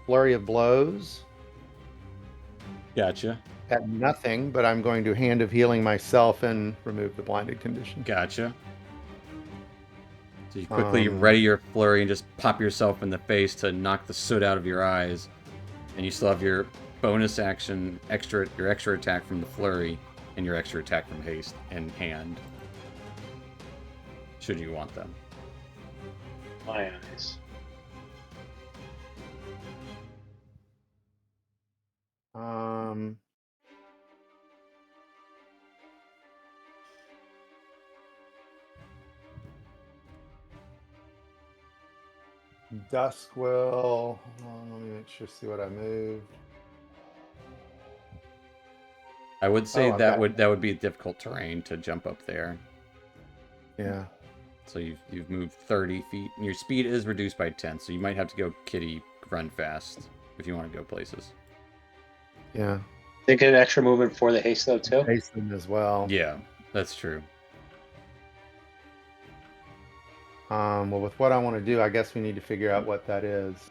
flurry of blows Gotcha. at nothing, but I'm going to hand of healing myself and remove the blinded condition. Gotcha. So you quickly Um, ready your flurry and just pop yourself in the face to knock the soot out of your eyes. And you still have your bonus action, your extra attack from the flurry, and your extra attack from haste and hand. Should you want them. My eyes. Dusk will. Let me make sure, see what I moved. I would say Oh, that okay. would be difficult terrain to jump up there. Yeah. So you've moved 30 feet, and your speed is reduced by 10. So you might have to go kitty run fast if you want to go places. Yeah. They get extra movement for the haste though too. Hasten as well. Yeah, that's true. Well, with what I want to do, I guess we need to figure out what that is.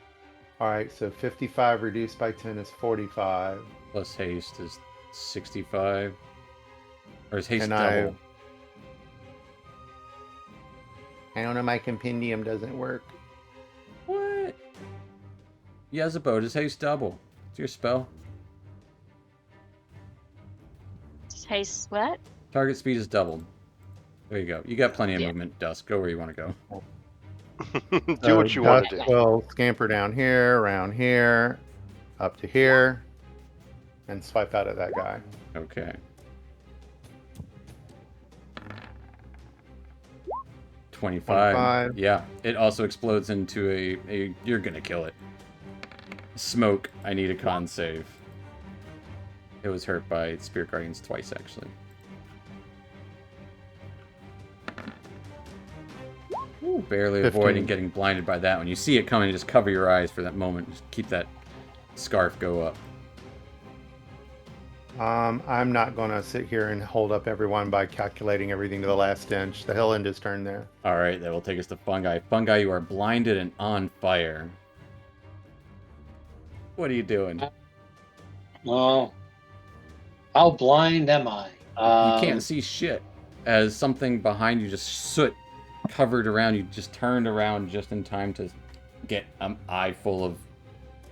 All right, so 55 reduced by 10 is 45. Plus haste is 65. Or is haste And double? I don't know, my compendium doesn't work. What? Yezebo, does haste double? It's your spell. Haste what? Target speed is doubled. There you go. You got plenty of Yeah. movement, Dusk. Go where you want to go. Do what you want to Dusk do. will scamper down here, around here, up to here, and swipe out at that guy. Okay. 25. 25. Yeah. It also explodes into a you're gonna kill it. Smoke. I need a con save. It was hurt by Spirit Guardians twice, actually. Ooh, barely 15. avoiding getting blinded by that one. You see it coming, just cover your eyes for that moment. Just keep that scarf go up. I'm not going to sit here and hold up everyone by calculating everything to the last inch. The hell end is turned there. All right, that will take us to Fungi. Fungi, you are blinded and on fire. What are you doing? Well, how blind am I? You can't see shit. as something behind you, just soot covered around you, just turned around just in time to get an eye full of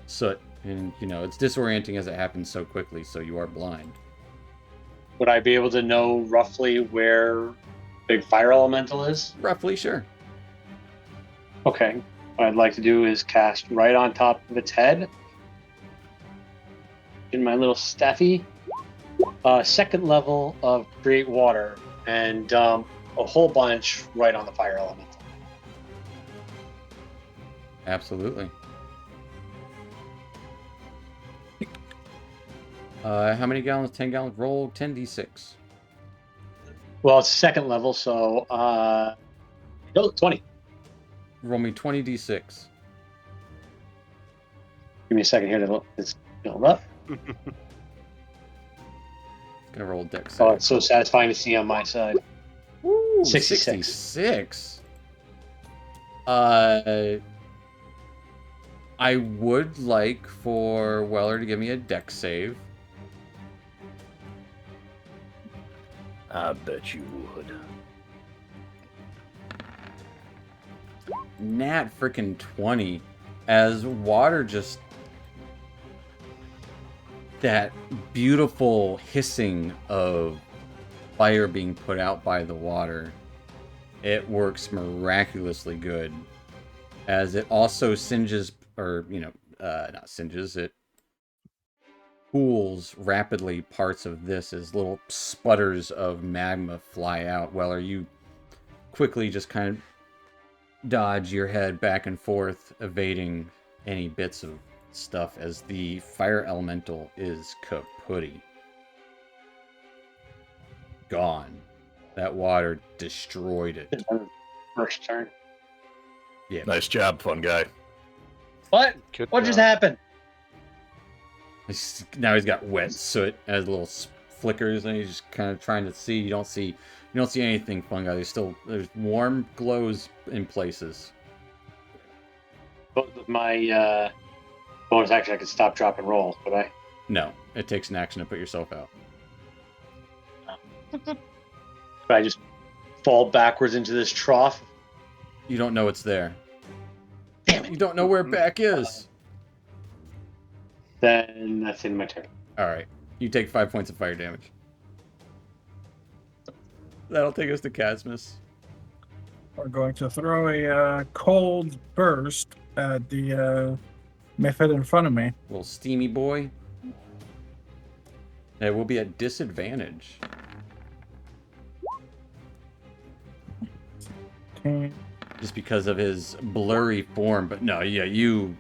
soot. And, you know, it's disorienting as it happens so quickly, so you are blind. Would I be able to know roughly where big fire elemental is? Roughly, sure. Okay. What I'd like to do is cast right on top of its head. In my little staffy. Second level of Create Water. And a whole bunch right on the fire elemental. Absolutely. How many gallons? 10 gallons? Roll 10d6. Well, it's second level, so 20. Roll me 20d6. Give me a second here to build up. Gonna roll dex. Oh, it's so satisfying to see on my side. Ooh, 66. 66. I would like for Weller to give me a dex save. I bet you would. Nat freaking 20. As water just... that beautiful hissing of fire being put out by the water. It works miraculously good. As it also singes, or, you know, not singes, it cools rapidly parts of this as little sputters of magma fly out. Weller, you quickly just kind of dodge your head back and forth, evading any bits of stuff as the fire elemental is kaputty. Gone. That water destroyed it. First turn. Yeah. Nice job, fun guy. What? Good What just job. happened? Now he's got wet soot as little flickers, and he's just kind of trying to see. You don't see anything, fungi. There's warm glows in places. But with my bonus action, I could stop, drop, and roll, could I? No, it takes an action to put yourself out. Could I just fall backwards into this trough? You don't know it's there. Damn it. You don't know where back is. Then that's in my turn. All right, you take 5 points of fire damage. That'll take us to Casmus. We're going to throw a cold burst at the method in front of me. Little steamy boy. It will be at disadvantage. Okay. Just because of his blurry form. But no, yeah, you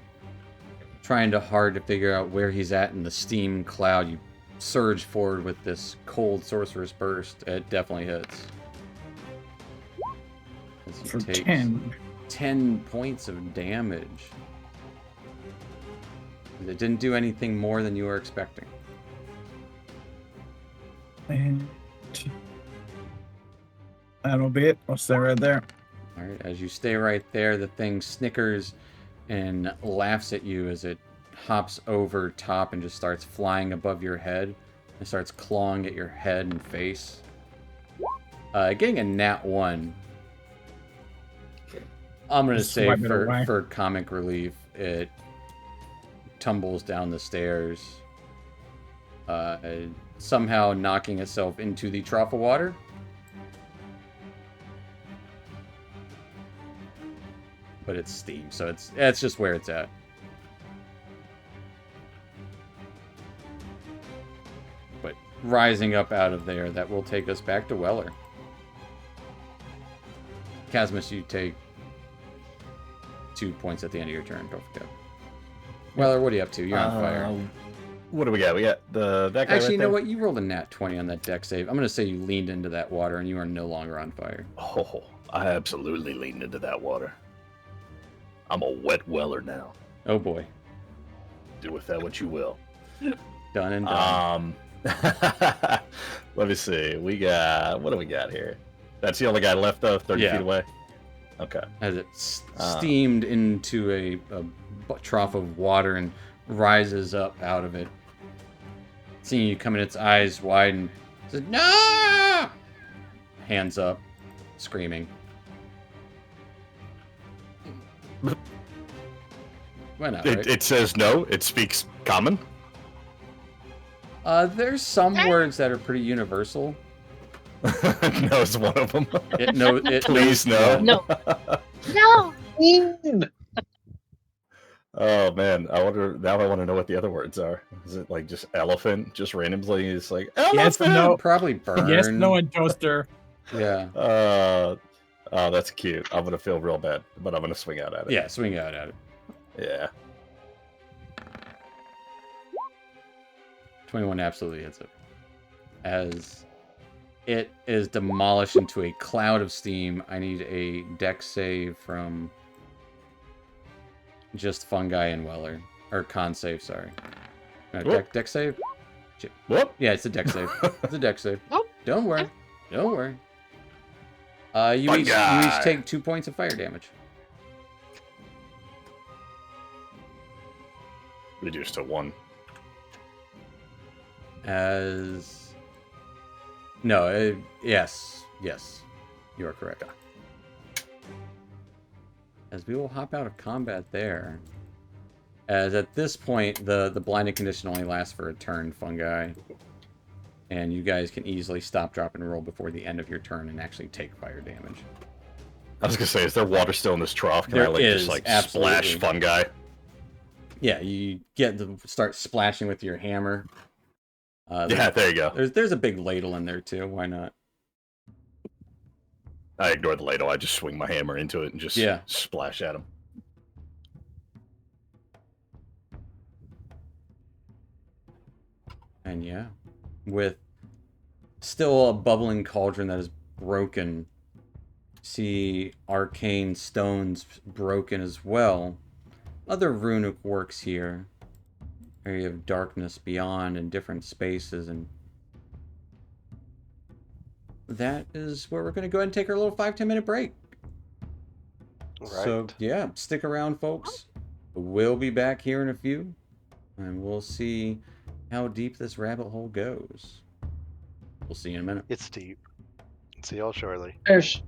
trying hard to figure out where he's at in the steam cloud. You surge forward with this cold sorcerer's burst. It definitely hits. As he For takes 10. points of damage. It didn't do anything more than you were expecting. And that'll be it. I'll stay right there. All right, as you stay right there, the thing snickers and laughs at you as it hops over top and just starts flying above your head. It starts clawing at your head and face. Getting a nat 1. I'm going to Just say swipe it away. for comic relief, it tumbles down the stairs, somehow knocking itself into the trough of water. But it's steam, so it's just where it's at. But rising up out of there, that will take us back to Weller. Casmus, you take 2 points at the end of your turn. Don't forget. Weller, what are you up to? You're on fire. What do we got? We got that guy. Actually, you right know there? what? You rolled a nat 20 on that deck save. I'm going to say you leaned into that water and you are no longer on fire. Oh, I absolutely leaned into that water. I'm a wet Weller now. Oh boy. Do with that what you will. Done and done. Let me see. We got, what do we got here? That's the only guy left though, 30 Yeah. feet away. Okay. As it steamed into a trough of water and rises up out of it. Seeing you come in, its eyes wide and says, "No!" hands up, screaming. Why not, right? It says no. It speaks common. There's some words that are pretty universal. No is one of them. It knows. It Please knows no. No. Oh man, I wonder now. I want to know what the other words are. Is it like just elephant? Just randomly, it's like elephant. Yes, no. Probably burn. Yes, no, and toaster. Yeah. Oh, that's cute. I'm gonna feel real bad, but I'm gonna swing out at it. Yeah, swing out at it. Yeah. 21 absolutely hits it. As it is demolished into a cloud of steam, I need a dex save from just Fungi and Weller. Or con save, sorry. No, Whoop. dex save? Whoop. Yeah, it's a dex save. It's a dex save. Whoop. Don't worry. Don't worry. You each Fungi. take 2 points of fire damage. Reduced to 1. As... No, yes. Yes. You are correct. As we will hop out of combat there. As at this point, the blinded condition only lasts for a turn, Fungi. And you guys can easily stop, drop, and roll before the end of your turn and actually take fire damage. I was gonna say, is there water still in this trough? Can There I like is, just like absolutely. splash fungi? Yeah, you get to start splashing with your hammer. Yeah, there you go. There's a big ladle in there too. Why not? I ignore the ladle. I just swing my hammer into it and just splash at him. And yeah, with still a bubbling cauldron that is broken, see arcane stones broken as well. Other runic works here. Area of darkness beyond in different spaces, and that is where we're going to go ahead and take our little 5-10 minute break. Right. So yeah, stick around, folks. We'll be back here in a few, and we'll see how deep this rabbit hole goes. We'll see you in a minute. It's deep. See y'all shortly. There's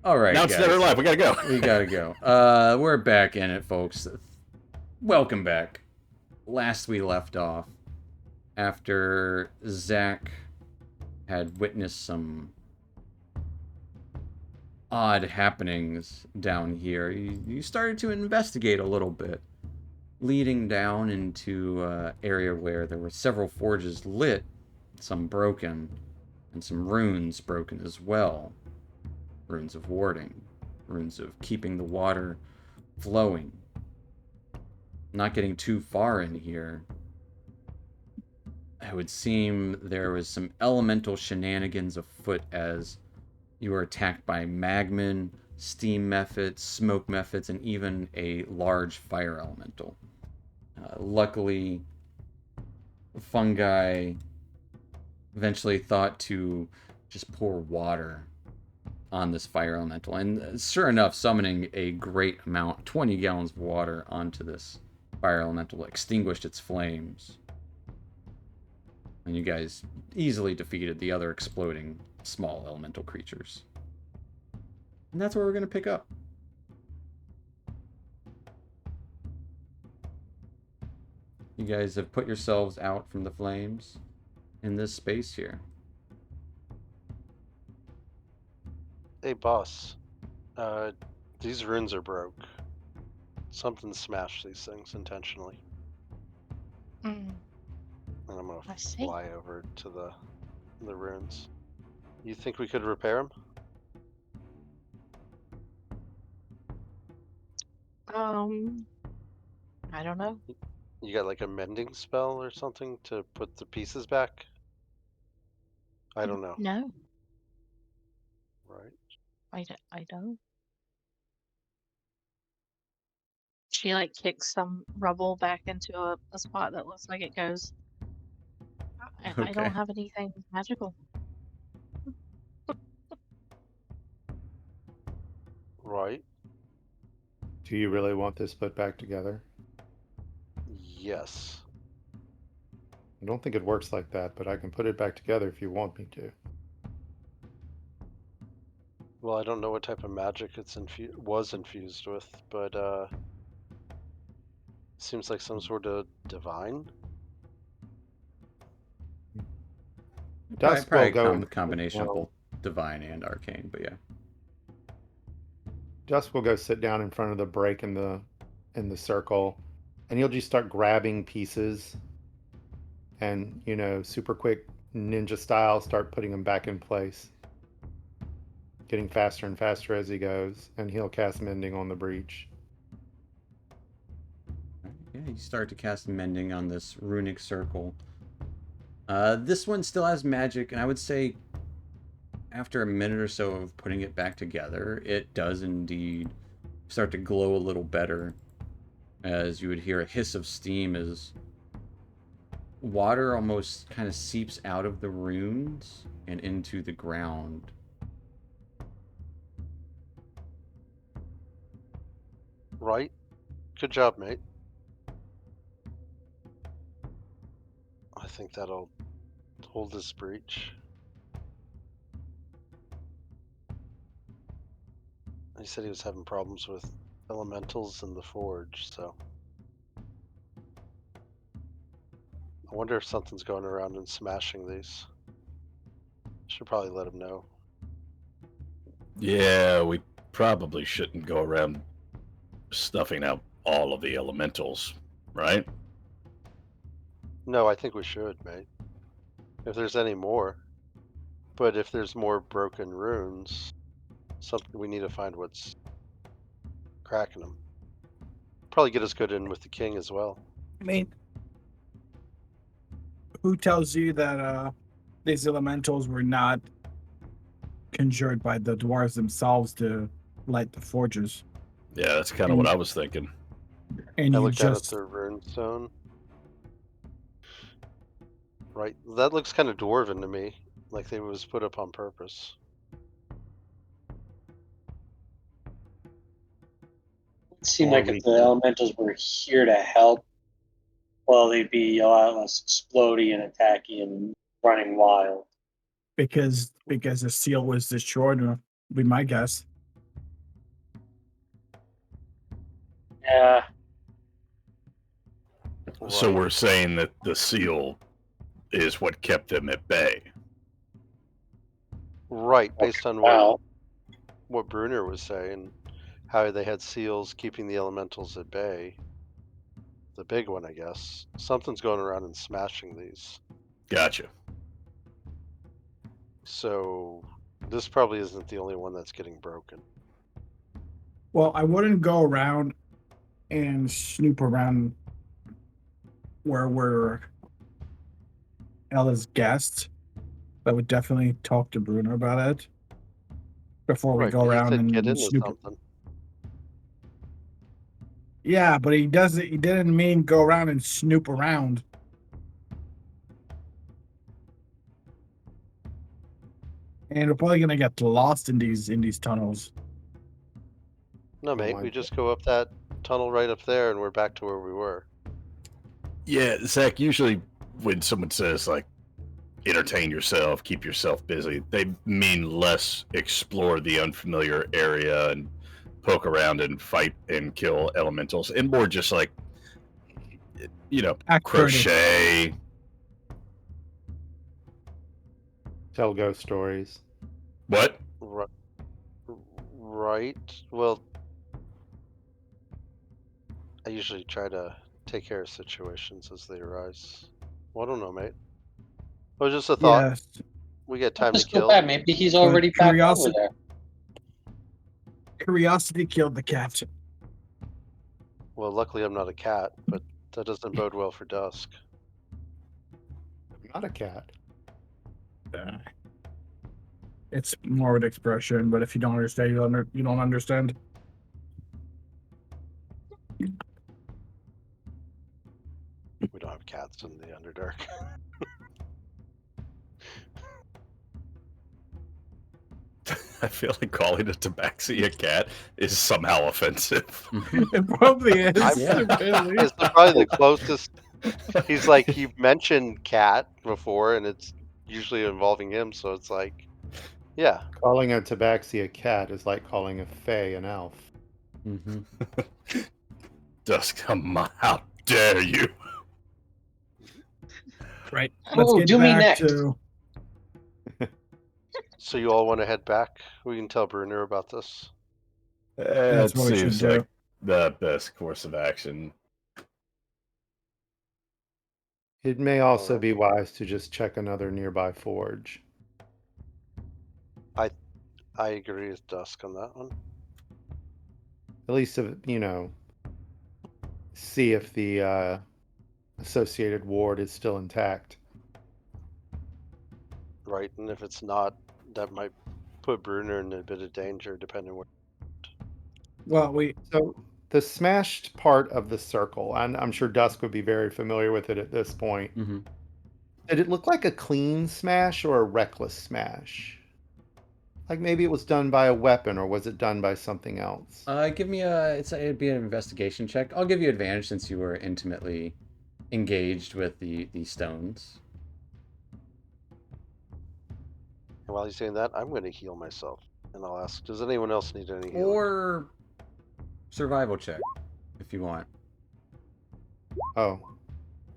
All right, Now it's guys. Dead or Alive. We gotta go. We gotta go. We're back in it, folks. Welcome back. Last we left off, after Zach had witnessed some odd happenings down here, you started to investigate a little bit, leading down into an area where there were several forges lit, some broken, and some runes broken as well. Runes of warding, runes of keeping the water flowing. Not getting too far in here, it would seem there was some elemental shenanigans afoot as you were attacked by magmen, steam methods, smoke methods, and even a large fire elemental. Luckily, fungi eventually thought to just pour water on this fire elemental, and sure enough, summoning a great amount, 20 gallons of water onto this fire elemental, extinguished its flames, and you guys easily defeated the other exploding small elemental creatures. And that's where we're going to pick up. You guys have put yourselves out from the flames in this space here. Hey, boss. These runes are broke. Something smashed these things intentionally. Mm, And I'm gonna I see. fly over to the runes. You think we could repair them? I don't know. You got like a mending spell or something to put the pieces back? I don't know. No, Right. I don't. she like kicks some rubble back into a spot that looks like it goes. I Okay. don't have anything magical. Right. Do you really want this put back together? Yes. I don't think it works like that, but I can put it back together if you want me to. Well, I don't know what type of magic it's was infused with, but seems like some sort of divine. Dusk Probably will go a in. combination of well, both divine and arcane, but yeah. Dusk will go sit down in front of the break in the circle, and you'll just start grabbing pieces, and super quick ninja style, start putting them back in place, getting faster and faster as he goes, and he'll cast mending on the breach. Yeah, you start to cast mending on this runic circle. This one still has magic, and I would say after a minute or so of putting it back together, it does indeed start to glow a little better, as you would hear a hiss of steam as water almost kind of seeps out of the runes and into the ground. Right. Good job, mate. I think that'll hold this breach. He said he was having problems with elementals in the forge, so I wonder if something's going around and smashing these. Should probably let him know. Yeah, we probably shouldn't go around stuffing out all of the elementals, right? No, I think we should, mate. If there's any more. But if there's more broken runes, something we need to find what's cracking them. Probably get us good in with the king as well. I mean, who tells you that these elementals were not conjured by the dwarves themselves to light the forges? Yeah, that's kind of what I was thinking. And I you looked just at the rune stone. Right, that looks kind of dwarven to me, like they was put up on purpose. It seemed Or like we if the elementals were here to help, well, they'd be a lot less explodey and attacky and running wild. because the seal was destroyed, would be my guess. Yeah, So Right. we're saying that the seal is what kept them at bay. Right, based on well, what Brunner was saying, how they had seals keeping the elementals at bay. The big one, I guess. Something's going around and smashing these. Gotcha. So this probably isn't the only one that's getting broken. Well, I wouldn't go around and snoop around where we're Ella's guests. I would definitely talk to Bruno about it before we Right, go but he around said get and into snoop. something. Yeah, but he doesn't. He didn't mean go around and snoop around. And we're probably gonna get lost in these tunnels. No, mate, mind we that. just go up that tunnel right up there and we're back to where we were. Yeah, Zach, usually when someone says, like, entertain yourself, keep yourself busy, they mean less explore the unfamiliar area and poke around and fight and kill elementals, and more just like, Act pretty. crochet. tell ghost stories. What? Right. Well, I usually try to take care of situations as they arise. Well, I don't know, mate. It was just a thought. Yes. We get time to just go kill. back. Maybe he's already back over curiosity- there. Curiosity killed the cat. Well, luckily I'm not a cat, but that doesn't bode well for Dusk. I'm not a cat. It's more of an expression, but if you don't understand, you don't understand. have cats in the Underdark. I feel like calling a tabaxi a cat is somehow offensive. It probably is. Yeah. Really. It's probably the closest. He's like, he mentioned cat before, and it's usually involving him, so it's like, yeah. Calling a tabaxi a cat is like calling a fae an elf. Mm-hmm. Dusk, how dare you? Right. Let's Oh, get do me back next. to. So you all want to head back? We can tell Bruner about this. That's It what we should seems do. like the best course of action. It may also Alright. be wise to just check another nearby forge. I agree with Dusk on that one. At least, see if the associated ward is still intact. Right, and if it's not, that might put Bruner in a bit of danger, depending where. Well, So the smashed part of the circle, and I'm sure Dusk would be very familiar with it at this point. Mm-hmm. Did it look like a clean smash or a reckless smash? Like maybe it was done by a weapon, or was it done by something else? Give me it'd be an investigation check. I'll give you advantage since you were intimately engaged with the stones. And while he's doing that, I'm going to heal myself, and I'll ask, does anyone else need any healing? Or survival check, if you want. Oh,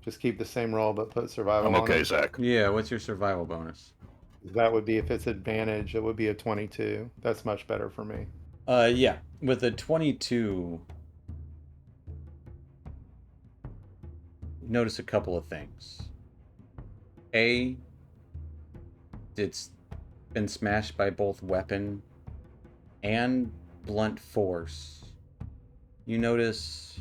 just keep the same roll, but put survival I'm on okay, it. Zach. Yeah, what's your survival bonus? That would be, if it's advantage, it would be a 22. That's much better for me. Yeah, with a 22, notice a couple of things. A, it's been smashed by both weapon and blunt force. You notice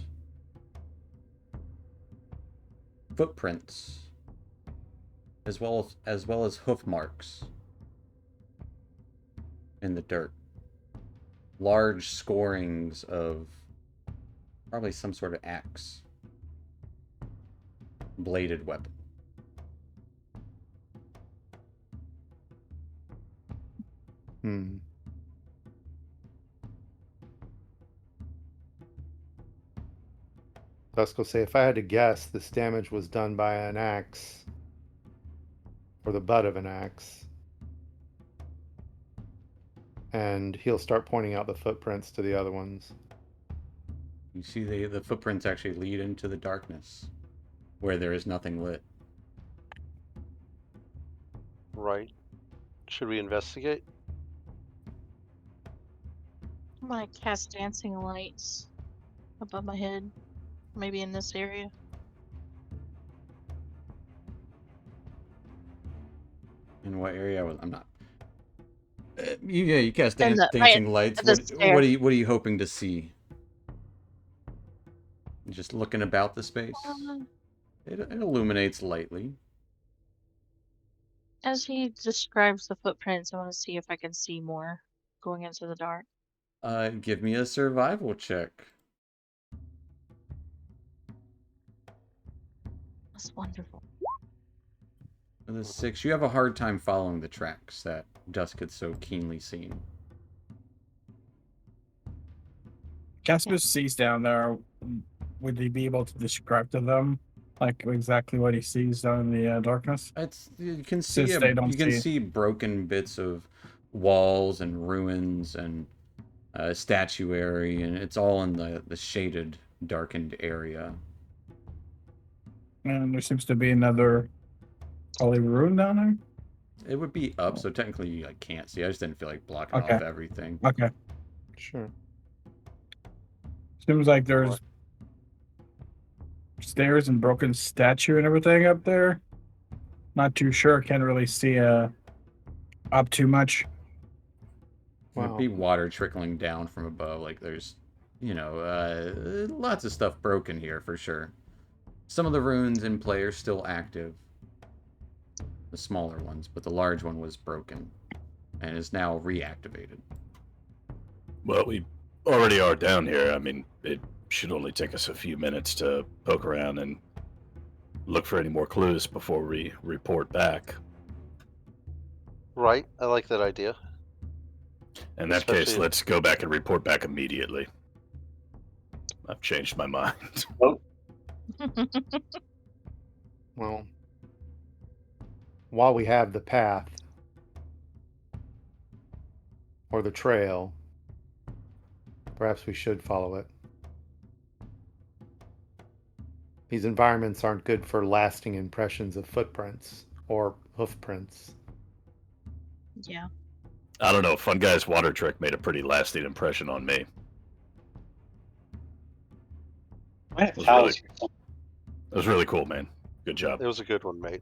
footprints as well as hoof marks in the dirt. Large scorings of probably some sort of axe. Bladed weapon. Dusk will say, if I had to guess, this damage was done by an axe. Or the butt of an axe. And he'll start pointing out the footprints to the other ones. You see the footprints actually lead into the darkness, where there is nothing lit. Right. Should we investigate? I'm gonna cast dancing lights above my head. Maybe in this area. In what area? I'm not. You cast And the- dancing lights. at the What stair. what are you hoping to see? Just looking about the space. It illuminates lightly. As he describes the footprints, I want to see if I can see more going into the dark. Give me a survival check. That's wonderful. With a 6, you have a hard time following the tracks that Dusk had so keenly seen. Caspus sees down there. Would he be able to describe to them, like exactly what he sees down in the darkness? You can see Since they don't you can see. see broken bits of walls and ruins and statuary, and it's all in the shaded, darkened area. And there seems to be another probably ruin down there. It would be up, so technically you can't see. I just didn't feel like blocking Okay. off everything. Okay. Sure. Seems like there's stairs and broken statue and everything up there. Not too sure. Can't really see up too much. There'd be water trickling down from above. Like there's, lots of stuff broken here for sure. Some of the runes in play are still active. The smaller ones, but the large one was broken and is now reactivated. Well, we already are down here. I mean, it should only take us a few minutes to poke around and look for any more clues before we report back. Right, I like that idea. In that case, Especially- let's go back and report back immediately. I've changed my mind. Well, while we have the path or the trail, perhaps we should follow it. These environments aren't good for lasting impressions of footprints or hoof prints. Yeah. I don't know. Fun Guy's water trick made a pretty lasting impression on me. I have Was towels really- here. It was really cool, man. Good job. It was a good one, mate.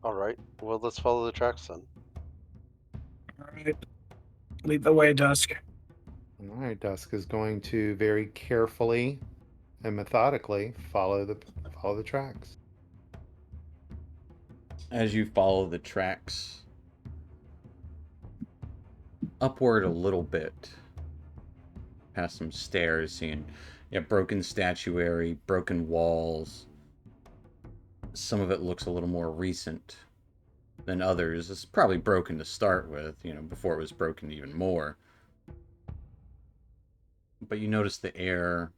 All right. Well, let's follow the tracks then. All right. Lead the way, Dusk. All right, Dusk is going to very carefully and methodically follow the tracks. As you follow the tracks upward a little bit, past some stairs, seeing broken statuary, broken walls. Some of it looks a little more recent than others. It's probably broken to start with, before it was broken even more. But you notice the air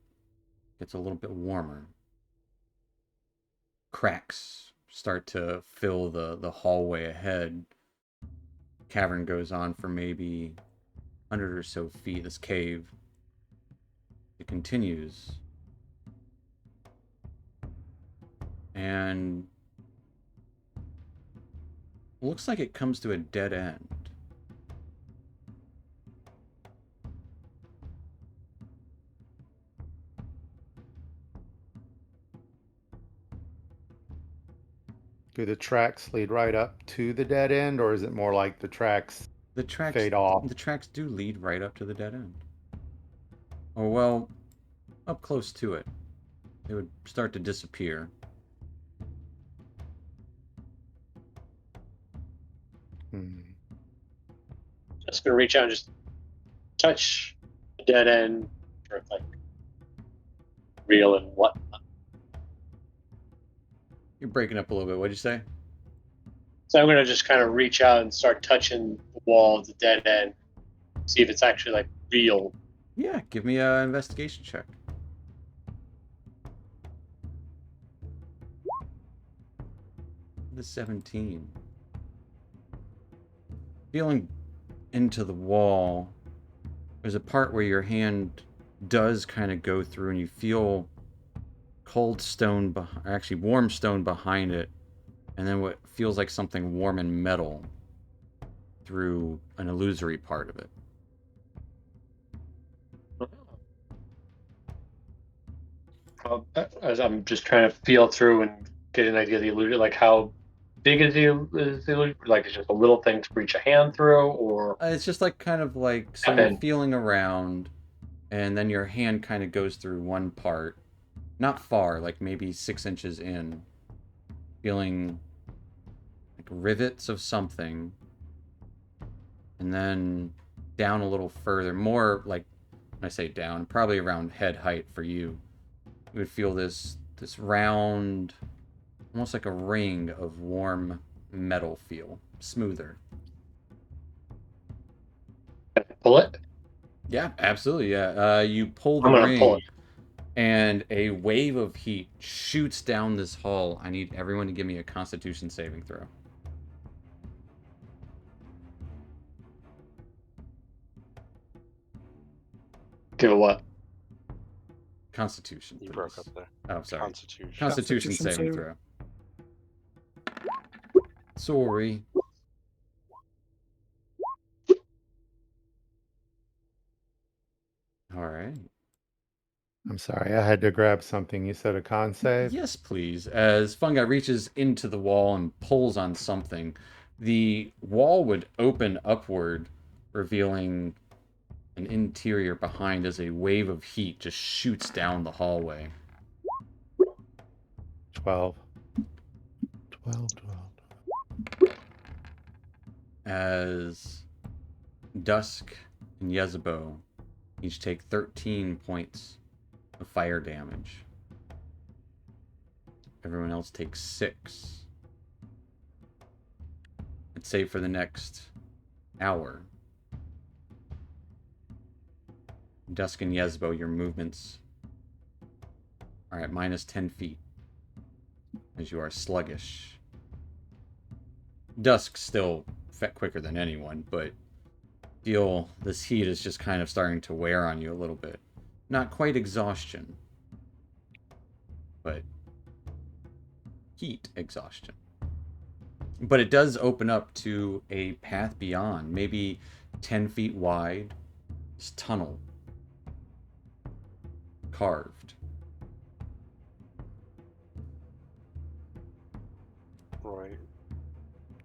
gets a little bit warmer. Cracks start to fill the hallway ahead. Cavern goes on for maybe 100 or so feet. This cave, it continues. And looks like it comes to a dead end. Do the tracks lead right up to the dead end, or is it more like the tracks The tracks fade off? The tracks do lead right up to the dead end. Or well, up close to it. They would start to disappear. Hmm. Just gonna reach out and just touch the dead end for like real and what. You're breaking up a little bit. What'd you say? So I'm gonna just kind of reach out and start touching the wall of the dead end, see if it's actually like real. Yeah, give me an investigation check. The 17. Feeling into the wall, there's a part where your hand does kind of go through and you feel cold stone, actually warm stone behind it, and then what feels like something warm and metal through an illusory part of it. As I'm just trying to feel through and get an idea of the illusion, like how big is the illusion? Like it's just a little thing to reach a hand through, or It's just like kind of like, so you're feeling around, and then your hand kind of goes through one part, not far, like maybe 6 inches in, feeling like rivets of something, and then down a little further, more like, when I say down, probably around head height for you, you would feel this round, almost like a ring of warm metal feel, smoother. pull it. Yeah, absolutely. Yeah, you pull the I'm gonna ring, pull it. and a wave of heat shoots down this hall. I need everyone to give me a Constitution saving throw. Give it what? Constitution. You please. broke up there. Oh, sorry. Constitution. Constitution Constitution saving save. throw. Sorry. All right. I'm sorry, I had to grab something. You said a con save? Yes, please. As Fungi reaches into the wall and pulls on something, the wall would open upward, revealing an interior behind as a wave of heat just shoots down the hallway. 12. 12. As Dusk and Yezebo each take 13 points of fire damage. Everyone else takes 6. Let's say for the next hour. Dusk and Yesbo, your movements are at minus 10 feet, as you are sluggish. Dusk still quicker than anyone, but feel this heat is just kind of starting to wear on you a little bit. Not quite exhaustion, but heat exhaustion. But it does open up to a path beyond, maybe 10 feet wide, this tunnel, carved. Right.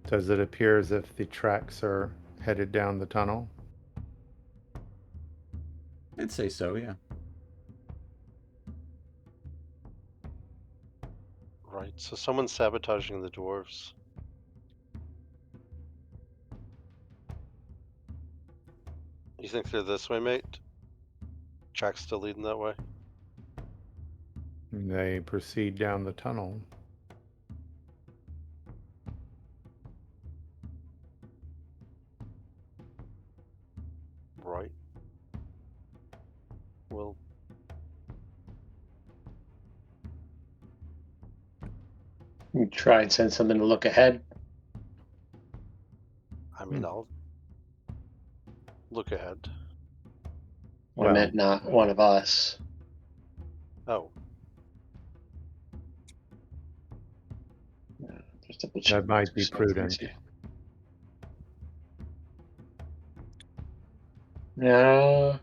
Does it appear as if the tracks are headed down the tunnel? I'd say so, yeah. Right. So someone's sabotaging the dwarves. You think they're this way, mate? Jack's still leading that way? They proceed down the tunnel. Right. Well, You try and send something to look ahead. I mean, I'll look ahead. I Well- meant not one of us. Oh, Just double check That might be something. prudent. No.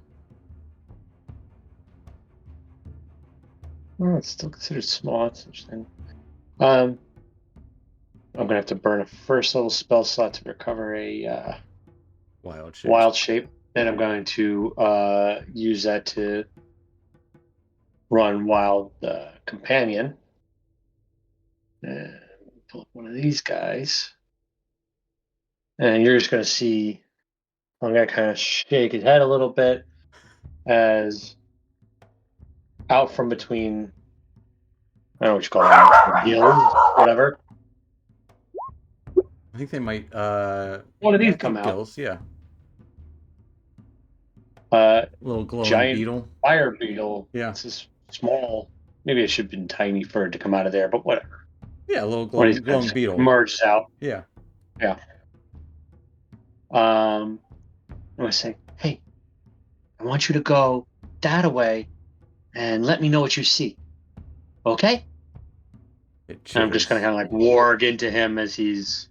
Well, it's still considered small. That's interesting. I'm gonna have to burn a first level spell slot to recover a Wild shape. wild shape. Then I'm going to use that to run wild companion. And pull up one of these guys. And you're just gonna see I'm gonna kind of shake his head a little bit as out from between, I don't know what you call them, gills, whatever. I think they might, One of these yeah, come out. gills, yeah. Little glowing Giant beetle. fire beetle. Yeah. This is small. Maybe it should have been tiny for it to come out of there, but whatever. Yeah, a little One of glowing, these glowing guys beetle. emerges out. Yeah. I'm gonna say, hey, I want you to go that way and let me know what you see. Okay? It And I'm just gonna shivers. kind of like warg into him as he's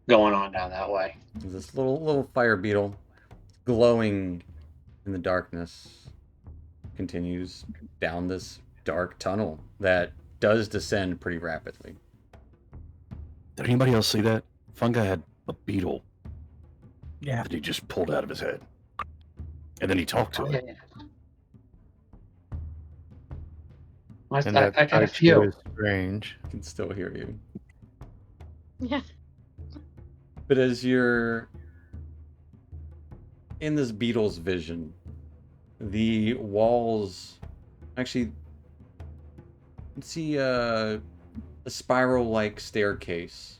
going on down that way. There's this little fire beetle glowing in the darkness continues down this dark tunnel that does descend pretty rapidly. Did anybody else see that? Fungi had a beetle Yeah. that he just pulled out of his head. And then he talked to it. And that I got a strikes few. you as strange. I can still hear you. Yeah. But as you're in this beetle's vision, the walls actually see a spiral-like staircase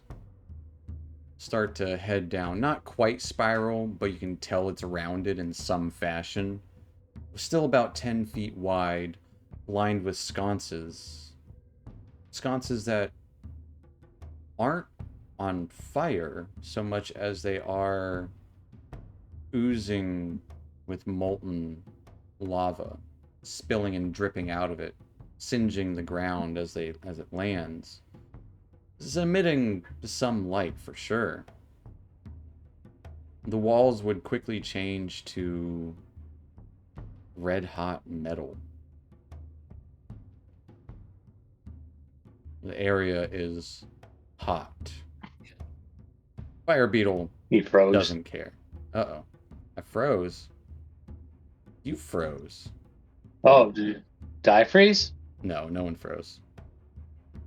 start to head down. Not quite spiral, but you can tell it's rounded in some fashion. Still about 10 feet wide, lined with sconces. Sconces that aren't on fire so much as they are oozing with molten lava, spilling and dripping out of it, singeing the ground as it lands. This is emitting some light for sure. The walls would quickly change to red hot metal. The area is hot. Fire beetle He froze. doesn't care. Uh-oh. I froze. You froze. Oh, did you die freeze? No, no one froze.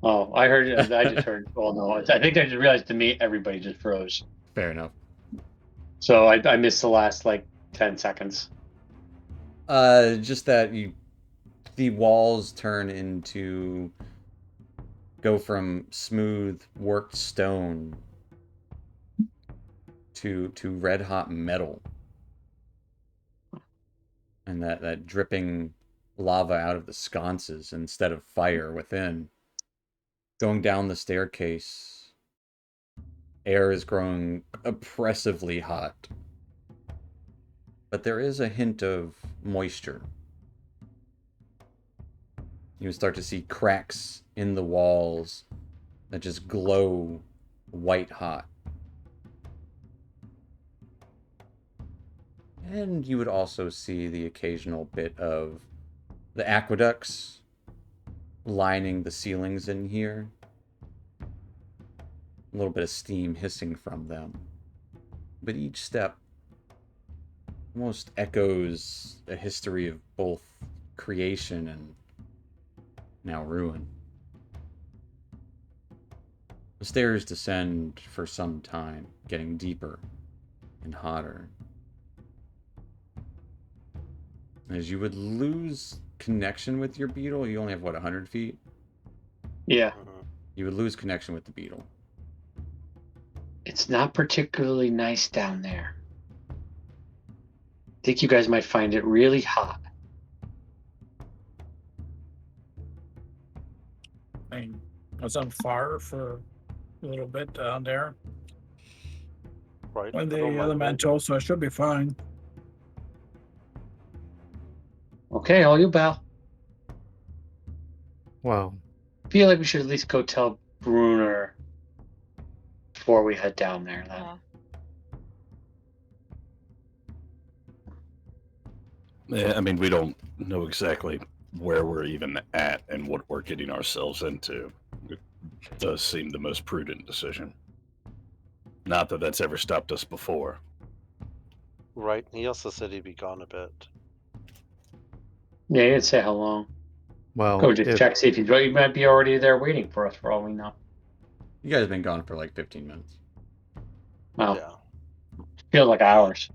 Oh, I heard it. I just heard. Well, no, I think I just realized to me everybody just froze. Fair enough. So I missed the last like 10 seconds. Just that the walls turn into go from smooth worked stone to red hot metal, and that dripping lava out of the sconces instead of fire within. Going down the staircase, air is growing oppressively hot, but there is a hint of moisture. You start to see cracks in the walls that just glow white hot. And you would also see the occasional bit of the aqueducts lining the ceilings in here. A little bit of steam hissing from them. But each step almost echoes a history of both creation and now ruin. The stairs descend for some time, getting deeper and hotter. As you would lose connection with your beetle, you only have, what, 100 feet? Yeah. You would lose connection with the beetle. It's not particularly nice down there. I think you guys might find it really hot. I mean, I was on fire for a little bit down there Right. when I the don't mind elemental, so I should be fine. Okay, all you bow. Well, Feel like we should at least go tell Bruner before we head down there. Then. Yeah, I mean, we don't know exactly where we're even at and what we're getting ourselves into. It does seem the most prudent decision. Not that that's ever stopped us before. Right. He also said he'd be gone a bit. Yeah, he didn't say how long. well, Go just if, check, see if he might be already there waiting for us for all we know. You guys have been gone for like 15 minutes. Wow, Yeah. feels like hours.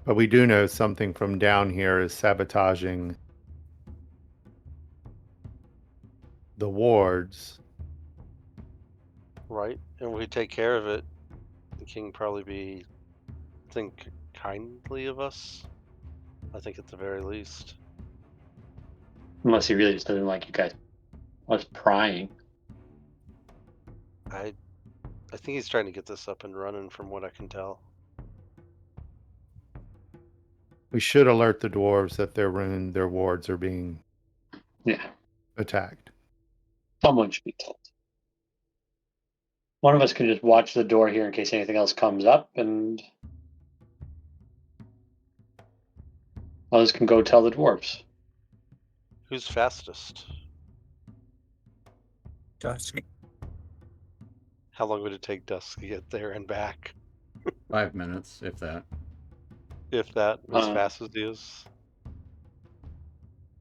but we do know something from down here is sabotaging the wards. Right. And we take care of it. The king probably think kindly of us. I think at the very least. Unless he really just doesn't like you guys. Us prying. I think he's trying to get this up and running from what I can tell. We should alert the dwarves that their wards are being Yeah, attacked. someone should be told. One of us can just watch the door here in case anything else comes up, and others can go tell the dwarves. Who's fastest? Dusk. How long would it take Dusk to get there and back? 5 minutes, if that. If that, as Uh, fast as he is.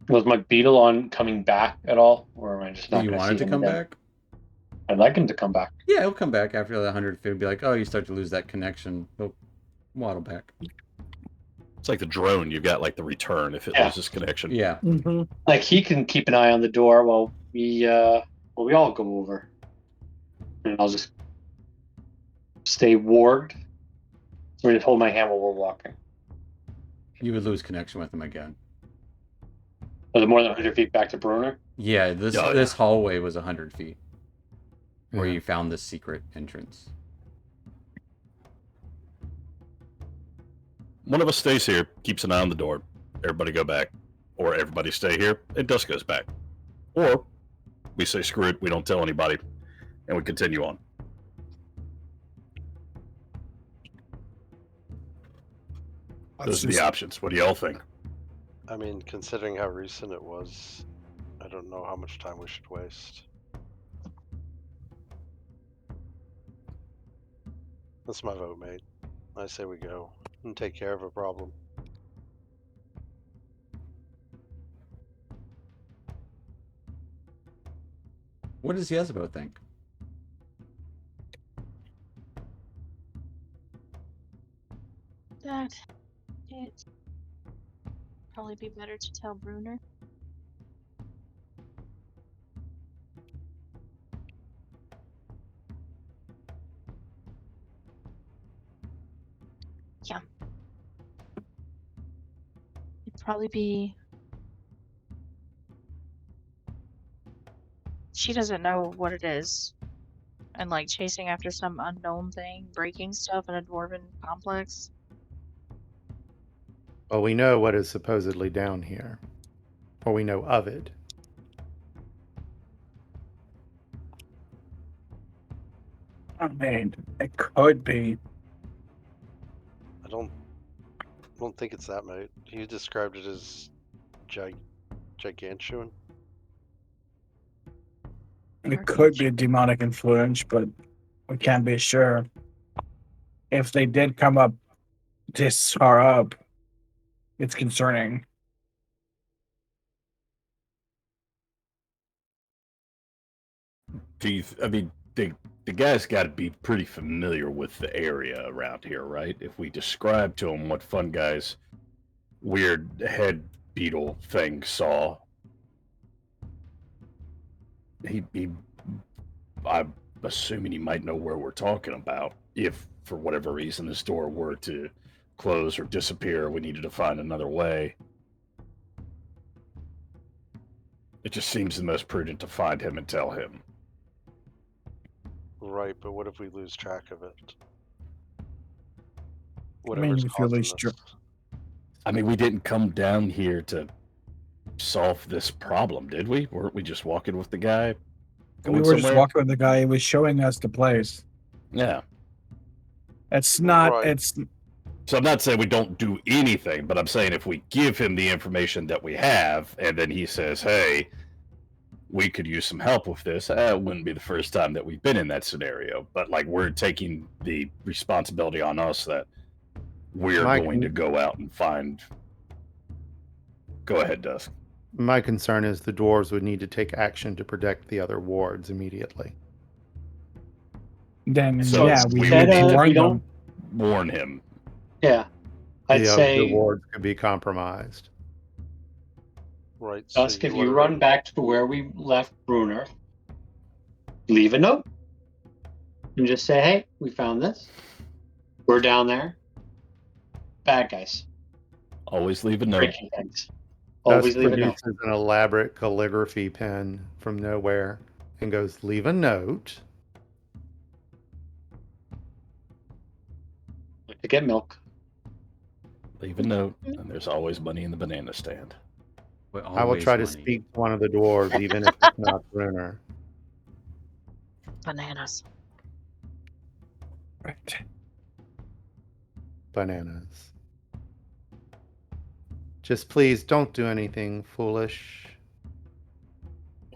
Was my beetle on coming back at all, or am I just Do not you going want see it to him come again? back? I'd like him to come back. Yeah, he'll come back after the 100 feet. It'll be like, oh, you start to lose that connection. He'll waddle back. It's like the drone. You've got like the return if it Yeah. loses connection. Yeah. Mm-hmm. Like he can keep an eye on the door while we all go over, and I'll just stay ward. So we just hold my hand while we're walking. You would lose connection with him again. Was it more than 100 feet back to Bruner? Yeah, this Oh, yeah. this hallway was 100 feet. Where Yeah. you found this secret entrance. One of us stays here, keeps an eye on the door. Everybody go back. Or everybody stay here, and Dusk goes back. Or we say screw it, we don't tell anybody, and we continue on. Those are the options. What do y'all think? I mean, considering how recent it was, I don't know how much time we should waste. That's my vote, mate. I say we go and take care of a problem. What does Yezebo think? That it probably be better to tell Bruner. Yeah. It'd probably be. She doesn't know what it is. And like chasing after some unknown thing, breaking stuff in a dwarven complex. Well, we know what is supposedly down here, or we know of it. I mean, it could be. I don't think it's that, mate. You described it as gigantuan. It could be a demonic influence, but we can't be sure. If they did come up this far up, it's concerning. I mean, the guy's got to be pretty familiar with the area around here, right? If we describe to him what Fun Guy's weird head beetle thing saw, I'm assuming he might know where we're talking about. If for whatever reason this door were to close or disappear, we needed to find another way. It just seems the most prudent to find him and tell him. Right, but what if we lose track of it? I mean, Whatever's if you causing lose this. I mean, we didn't come down here to solve this problem, did we? Weren't we just walking with the guy? We Going were just somewhere? walking with the guy. He was showing us the place. Yeah. It's not. Right. It's. So I'm not saying we don't do anything, but I'm saying if we give him the information that we have, and then he says, "Hey, we could use some help with this," it wouldn't be the first time that we've been in that scenario. But like, we're taking the responsibility on us that we're Mike, going to go out and find. Go ahead, Dusk. My concern is the dwarves would need to take action to protect the other wards immediately. Then So yeah, we we need would to need to warn don't- them. Warn him. Yeah. I'd The say, wards could be compromised. Right. So Dusk, if you wanna- run back to where we left Bruner, leave a note. And just say, hey, we found this. We're down there. Bad guys. Always leave a note. Breaking things. Always Dusk leave a note. produces an elaborate calligraphy pen from nowhere and goes, "Leave a note." To get milk. Leave a note, and there's always money in the banana stand. But I will always try to money. speak to one of the dwarves, even if it's not Bruner. Bananas. Right. Bananas. Just please don't do anything foolish.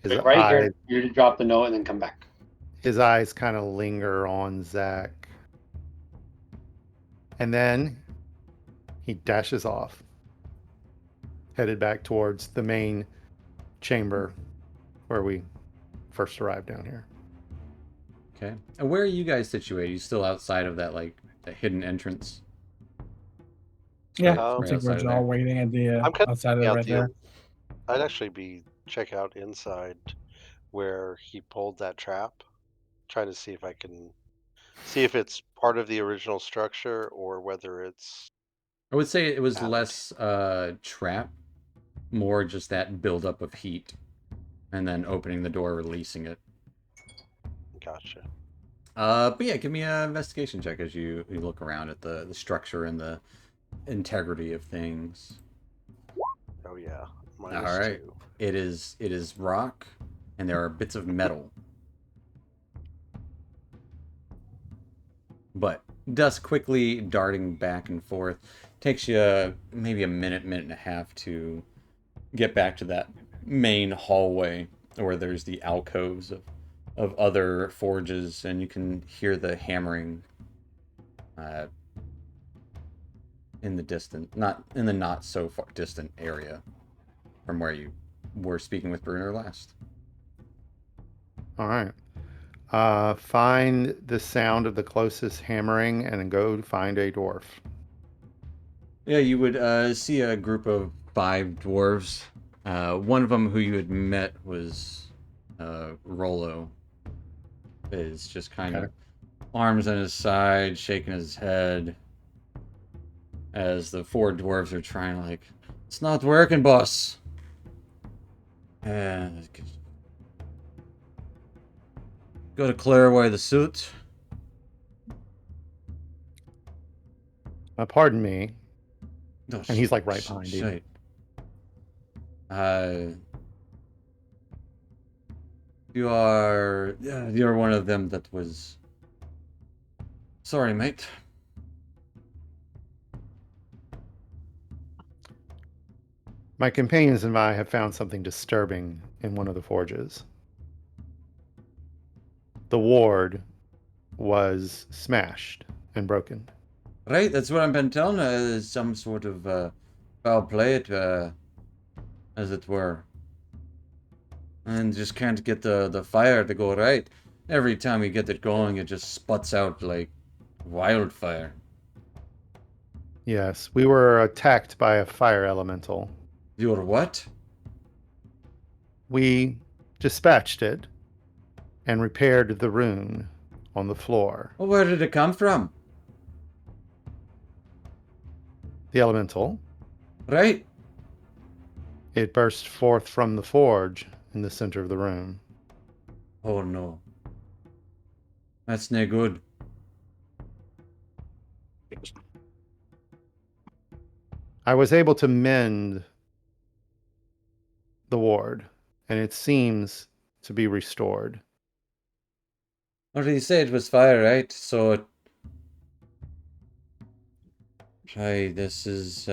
His Right eyes, here, you're to drop the note and then come back. his eyes kind of linger on Zach. And then he dashes off, headed back towards the main chamber where we first arrived down here. Okay. And where are you guys situated? You still outside of that like the hidden entrance? Yeah, Um, I think we're outside of all there. waiting at the I'm kind outside of it Yeah, right there. I'd actually be check out inside where he pulled that trap, trying to see if I can see if it's part of the original structure or whether it's I would say it was Added. less trap, more just that buildup of heat, and then opening the door, releasing it. gotcha. But yeah, give me an investigation check as you look around at the structure and the integrity of things. Oh yeah. All right. -2. It is rock, and there are bits of metal. But Dusk quickly darting back and forth takes you maybe a minute and a half to get back to that main hallway where there's the alcoves of other forges, and you can hear the hammering in the distant, not in the not so far distant area from where you were speaking with Bruner last. All right. Find the sound of the closest hammering and go find a dwarf. Yeah, you would see a group of 5 dwarves. One of them who you had met was Rollo. Is just kind of arms on his side, shaking his head, as the 4 dwarves are trying to like, it's not working, boss. Gotta clear away the suit. Pardon me. Oh, And he's like right behind you. shit. You're one of them that was. Sorry, mate. My companions and I have found something disturbing in one of the forges. The ward was smashed and broken. Right, that's what I've been telling her. There's some sort of foul play, as it were. And just can't get the fire to go right. Every time we get it going, it just sputs out like wildfire. Yes, we were attacked by a fire elemental. You're what? We dispatched it and repaired the rune on the floor. Well, where did it come from? The elemental, Right? it burst forth from the forge in the center of the room. Oh no. That's no good. I was able to mend the ward, and it seems to be restored. What did he say? It was fire, right? So it. Right, this is.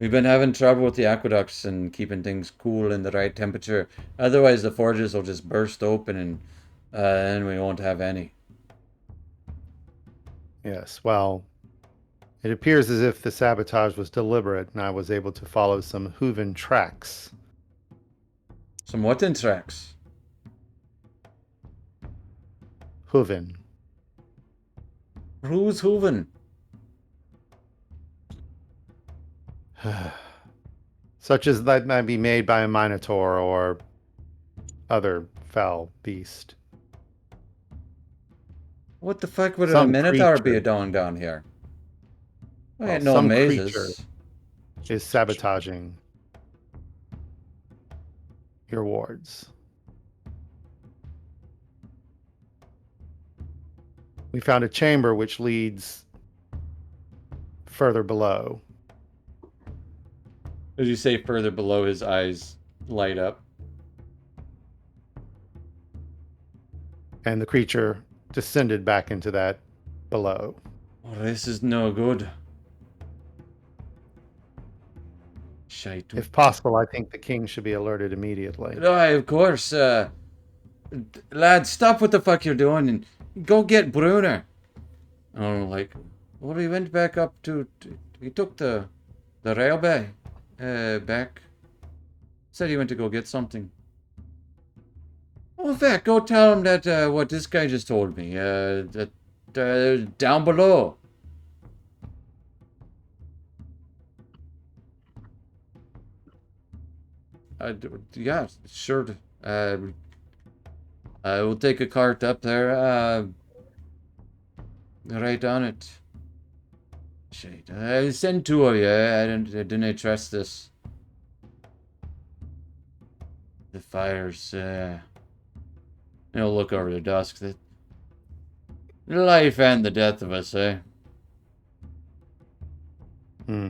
We've been having trouble with the aqueducts and keeping things cool in the right temperature. Otherwise, the forges will just burst open and we won't have any. Yes, well, it appears as if the sabotage was deliberate, and I was able to follow some hooven tracks. Some what in tracks? Hooven. Who's Hooven? Such as that might be made by a minotaur or other foul beast. What the fuck would a Some minotaur creature. be doing here? I Well, ain't no some mazes. creature is sabotaging your wards. We found a chamber which leads further below. As you say further below, his eyes light up. And the creature descended back into that below. Oh, this is no good. Shite. If possible, I think the king should be alerted immediately. Aye, of course. Lad, stop what the fuck you're doing and go get Bruner. Oh, like, well, he went back up to he took the railway back. Said he went to go get something. Oh, in fact, go tell him that what this guy just told me. That down below. Yeah, sure. We'll take a cart up there. Right on it. Shit. I send 2 of you. I didn't trust this. The fires. Look over the dusk. The life and the death of us, eh? Hmm.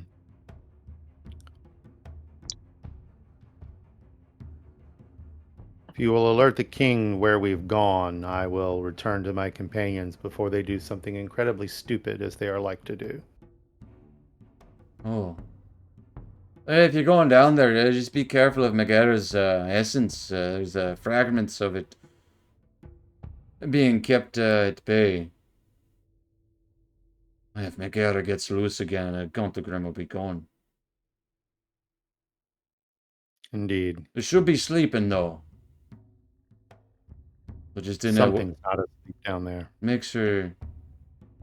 If you will alert the king where we've gone, I will return to my companions before they do something incredibly stupid, as they are like to do. Oh. Hey, if you're going down there, just be careful of Megara's essence. There's fragments of it being kept at bay. If Megara gets loose again, Contagrim will be gone. Indeed. They should be sleeping, though. So just in there, Something's not asleep down there. make sure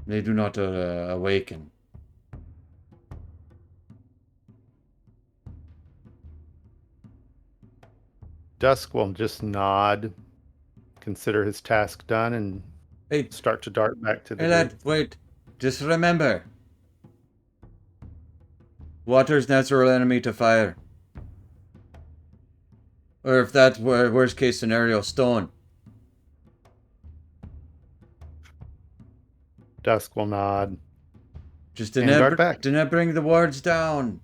they do not awaken. Dusk will just nod, consider his task done, and Hey, start to dart back to the hey group. lad, wait. Just remember. Water's natural enemy to fire. Or if that's worst case scenario, stone. Dusk will nod. Just And dart back. do not bring the wards down.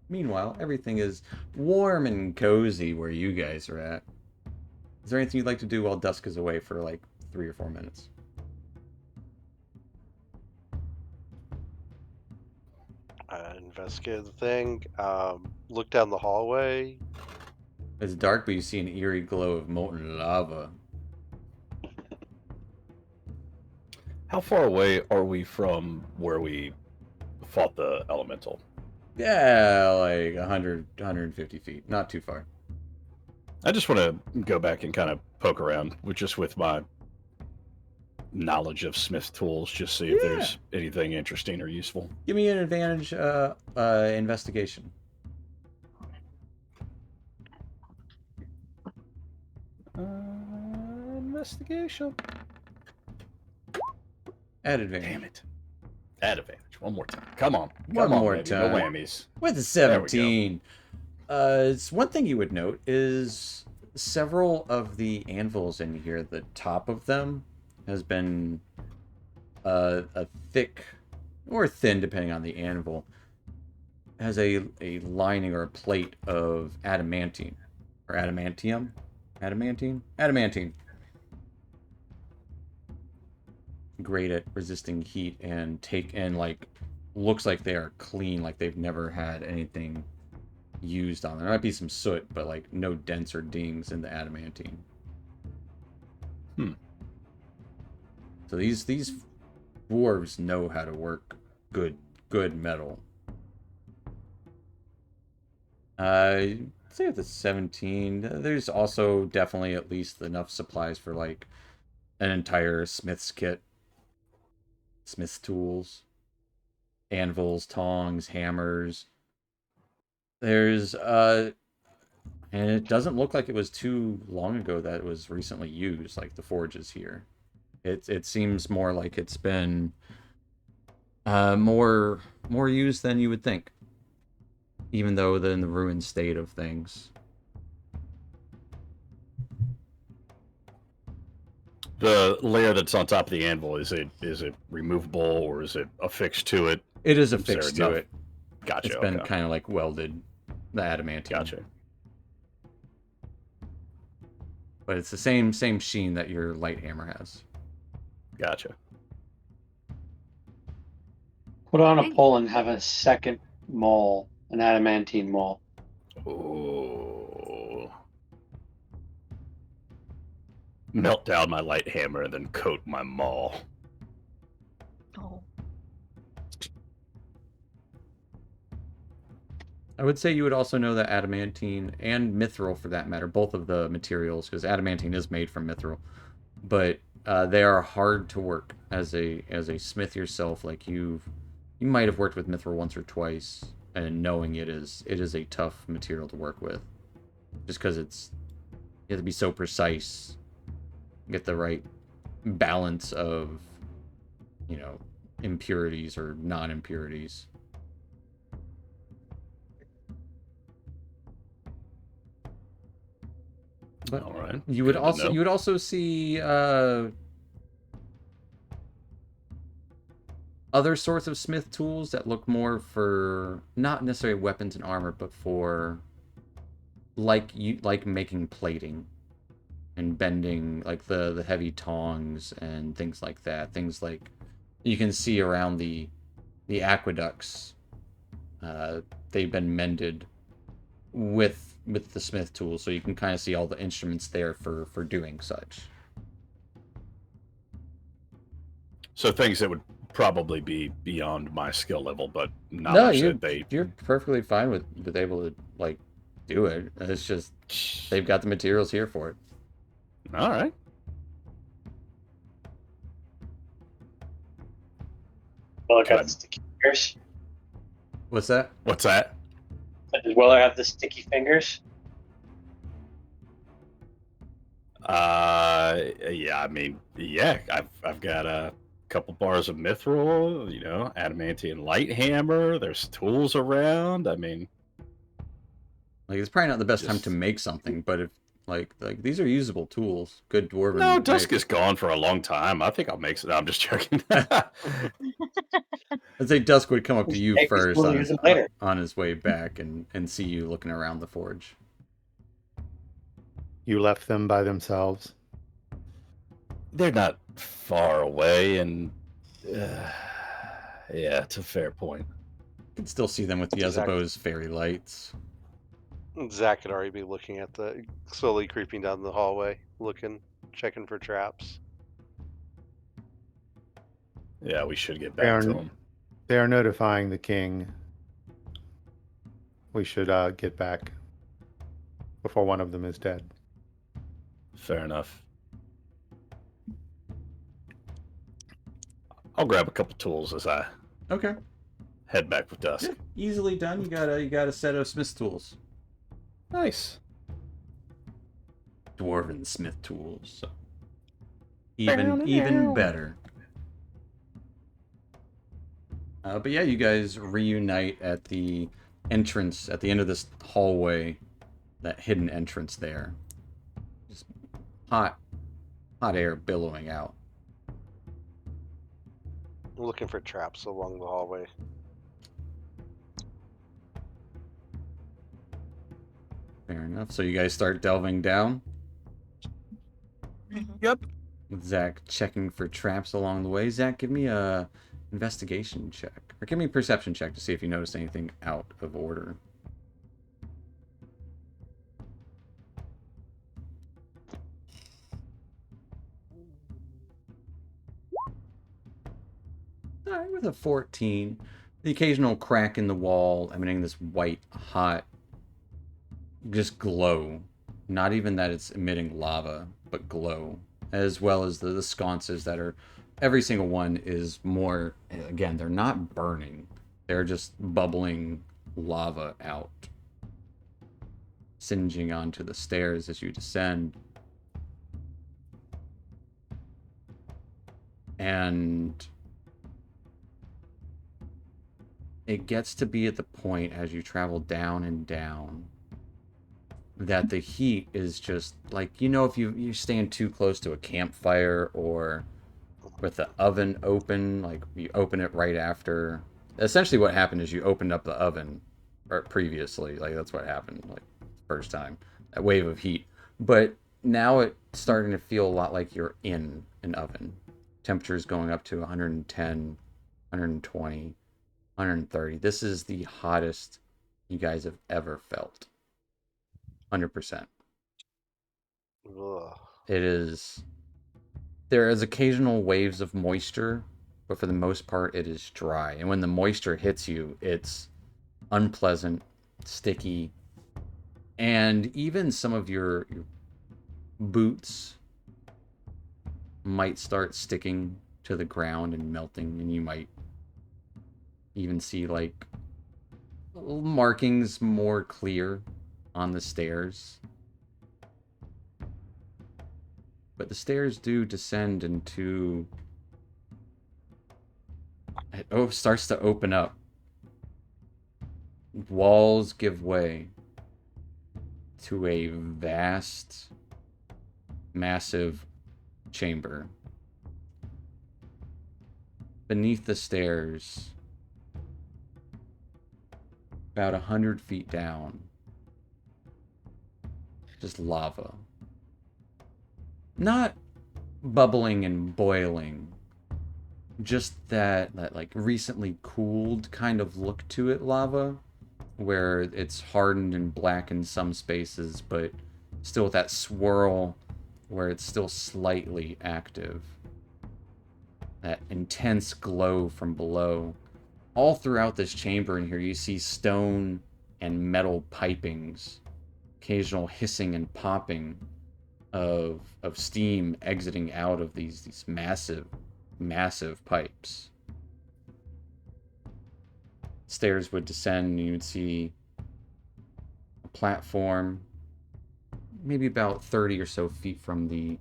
Meanwhile, everything is warm and cozy where you guys are at. Is there anything you'd like to do while Dusk is away for like 3 or 4 minutes? Investigate the thing. Look down the hallway. It's dark, but you see an eerie glow of molten lava. How far away are we from where we fought the elemental? Yeah, like 100, 150 feet. Not too far. I just want to go back and kind of poke around with my knowledge of Smith tools, just see if there's anything interesting or useful. Give me an advantage investigation. Investigation. At advantage. Damn it. At advantage. One more time. Come on. One Come on, more baby. time. No whammies. With a There we go. 17. It's one thing you would note is several of the anvils in here, the top of them has been a thick or thin, depending on the anvil, has a lining or a plate of adamantine or adamantium. Adamantine. Great at resisting heat and like looks like they are clean, like they've never had anything used on them. There might be some soot, but like no dents or dings in the adamantine. So these dwarves know how to work good metal. Say with the 17, there's also definitely at least enough supplies for like an entire smith's kit. Smith's tools, anvils, tongs, hammers. There's and it doesn't look like it was too long ago that it was recently used, like the forges here. It seems more like it's been more used than you would think, even though in the ruined state of things. The layer that's on top of the anvil, is it removable or is it affixed to it? It is there affixed to enough- it. Gotcha. It's been okay. kind of like welded, the adamantine. Gotcha. But it's the same sheen that your light hammer has. Gotcha. Put on a pole and have a second maul, an adamantine maul. Oh. Melt down my light hammer and then coat my maul. Oh. I would say you would also know that adamantine and mithril, for that matter, both of the materials, because adamantine is made from mithril, but they are hard to work as a smith yourself. Like you might have worked with mithril once or twice, and knowing it is a tough material to work with, just because you have to be so precise, get the right balance of, impurities or non-impurities. But All right. you would Good to also know. see other sorts of smith tools that look more for not necessarily weapons and armor, but for like making plating and bending, like the heavy tongs and things like that. Things like you can see around the aqueducts. They've been mended with the smith tools, so you can kind of see all the instruments there for doing such. So things that would probably be beyond my skill level, but not No, much that you're perfectly fine with able to like do it. It's just they've got the materials here for it. All right. Weller Can got I- sticky fingers? What's that? What's that? Does Weller have the sticky fingers? Yeah, I mean, yeah, I've got a couple bars of mithril, adamantine light hammer. There's tools around. I mean, Like, it's probably not the best time to Just- make something, but if like these are usable tools, good dwarven. no, make. Dusk is gone for a long time. I think I'll make some. No, I'm just joking. I'd say Dusk would come up to you Make these first tools on and his, use them later. on his way back and see you looking around the forge. You left them by themselves. They're not far away, and yeah, it's a fair point. You can still see them with the Exactly. Yezebo's fairy lights. Zach could already be looking at slowly creeping down the hallway, checking for traps. Yeah, we should get back to Aaron- them. They are notifying the king. We should get back before one of them is dead. Fair enough. I'll grab a couple tools as I Okay. head back with Dusk. Yeah, easily done. You got a set of smith tools. Nice. Dwarven smith tools. So. Even better. But yeah, you guys reunite at the entrance at the end of this hallway, that hidden entrance there. Just hot air billowing out. I'm looking for traps along the hallway. Fair enough. So you guys start delving down. Yep. With Zach checking for traps along the way. Zach, give me a investigation check. Or give me a perception check to see if you notice anything out of order. Alright, with a 14. The occasional crack in the wall emitting this white, hot, just glow. Not even that it's emitting lava, but glow. As well as the sconces that are, every single one is more, again, they're not burning. They're just bubbling lava out. Singeing onto the stairs as you descend. And it gets to be at the point as you travel down and down that the heat is just like, if you stand too close to a campfire or with the oven open, like you open it right after. Essentially what happened is you opened up the oven or previously, like that's what happened, like first time, that wave of heat. But now it's starting to feel a lot like you're in an oven. Temperatures going up to 110, 120, 130. This is the hottest you guys have ever felt. 100%. Ugh. It is. There is occasional waves of moisture, but for the most part, it is dry. And when the moisture hits you, it's unpleasant, sticky, and even some of your boots might start sticking to the ground and melting, and you might even see like markings more clear on the stairs. But the stairs do descend into... It starts to open up. Walls give way to a vast, massive chamber. Beneath the stairs, about 100 feet down, just lava. Not bubbling and boiling, just that like recently cooled kind of look to it lava, where it's hardened and black in some spaces, but still with that swirl where it's still slightly active. That intense glow from below. All throughout this chamber in here, you see stone and metal pipings, occasional hissing and popping of steam exiting out of these massive pipes. stairs would descend, and you would see a platform, maybe about 30 or so feet from the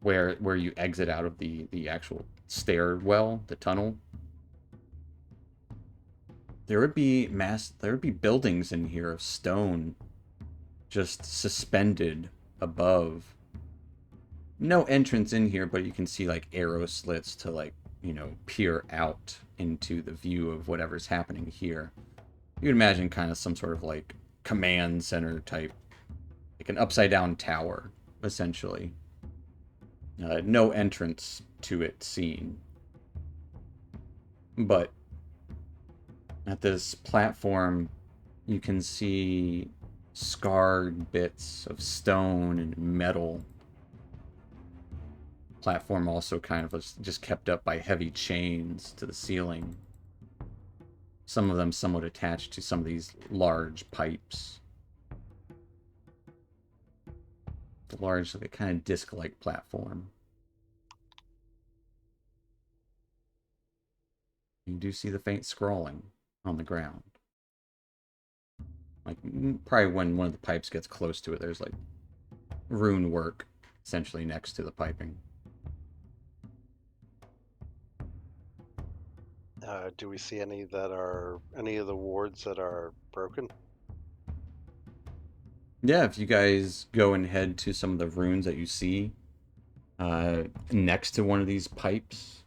where you exit out of the actual stairwell, the tunnel. There would be buildings in here of stone just suspended above. No entrance in here, but you can see like arrow slits to like, you know, peer out into the view of whatever's happening here. You'd imagine kind of some sort of like command center type, like an upside down tower, essentially. No entrance to it seen. But at this platform, you can see scarred bits of stone and metal. Platform also kind of was just kept up by heavy chains to the ceiling. Some of them somewhat attached to some of these large pipes. The large, like, kind of disc-like platform. You do see the faint scrawling on the ground. Like, probably when one of the pipes gets close to it, there's like rune work essentially next to the piping. Do we see any of the wards that are broken? Yeah, if you guys go and head to some of the runes that you see next to one of these pipes,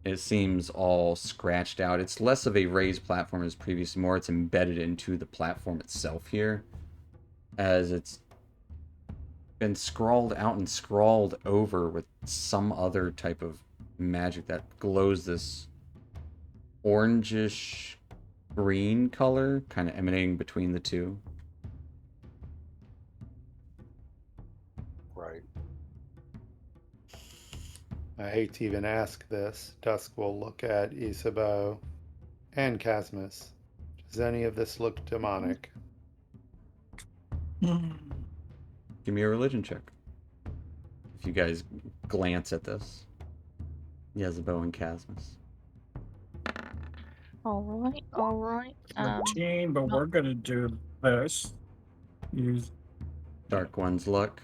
it seems all scratched out. It's less of a raised platform as previously, more it's embedded into the platform itself here, as it's been scrawled out and scrawled over with some other type of magic that glows this orangish green color, kind of emanating between the two. Right. I hate to even ask this. Dusk will look at Isabeau and Casmus. Does any of this look demonic? Give me a religion check. If you guys glance at this. Yezebo and Casmus. All right, all right. 13, but we're gonna do this. Use Dark One's luck.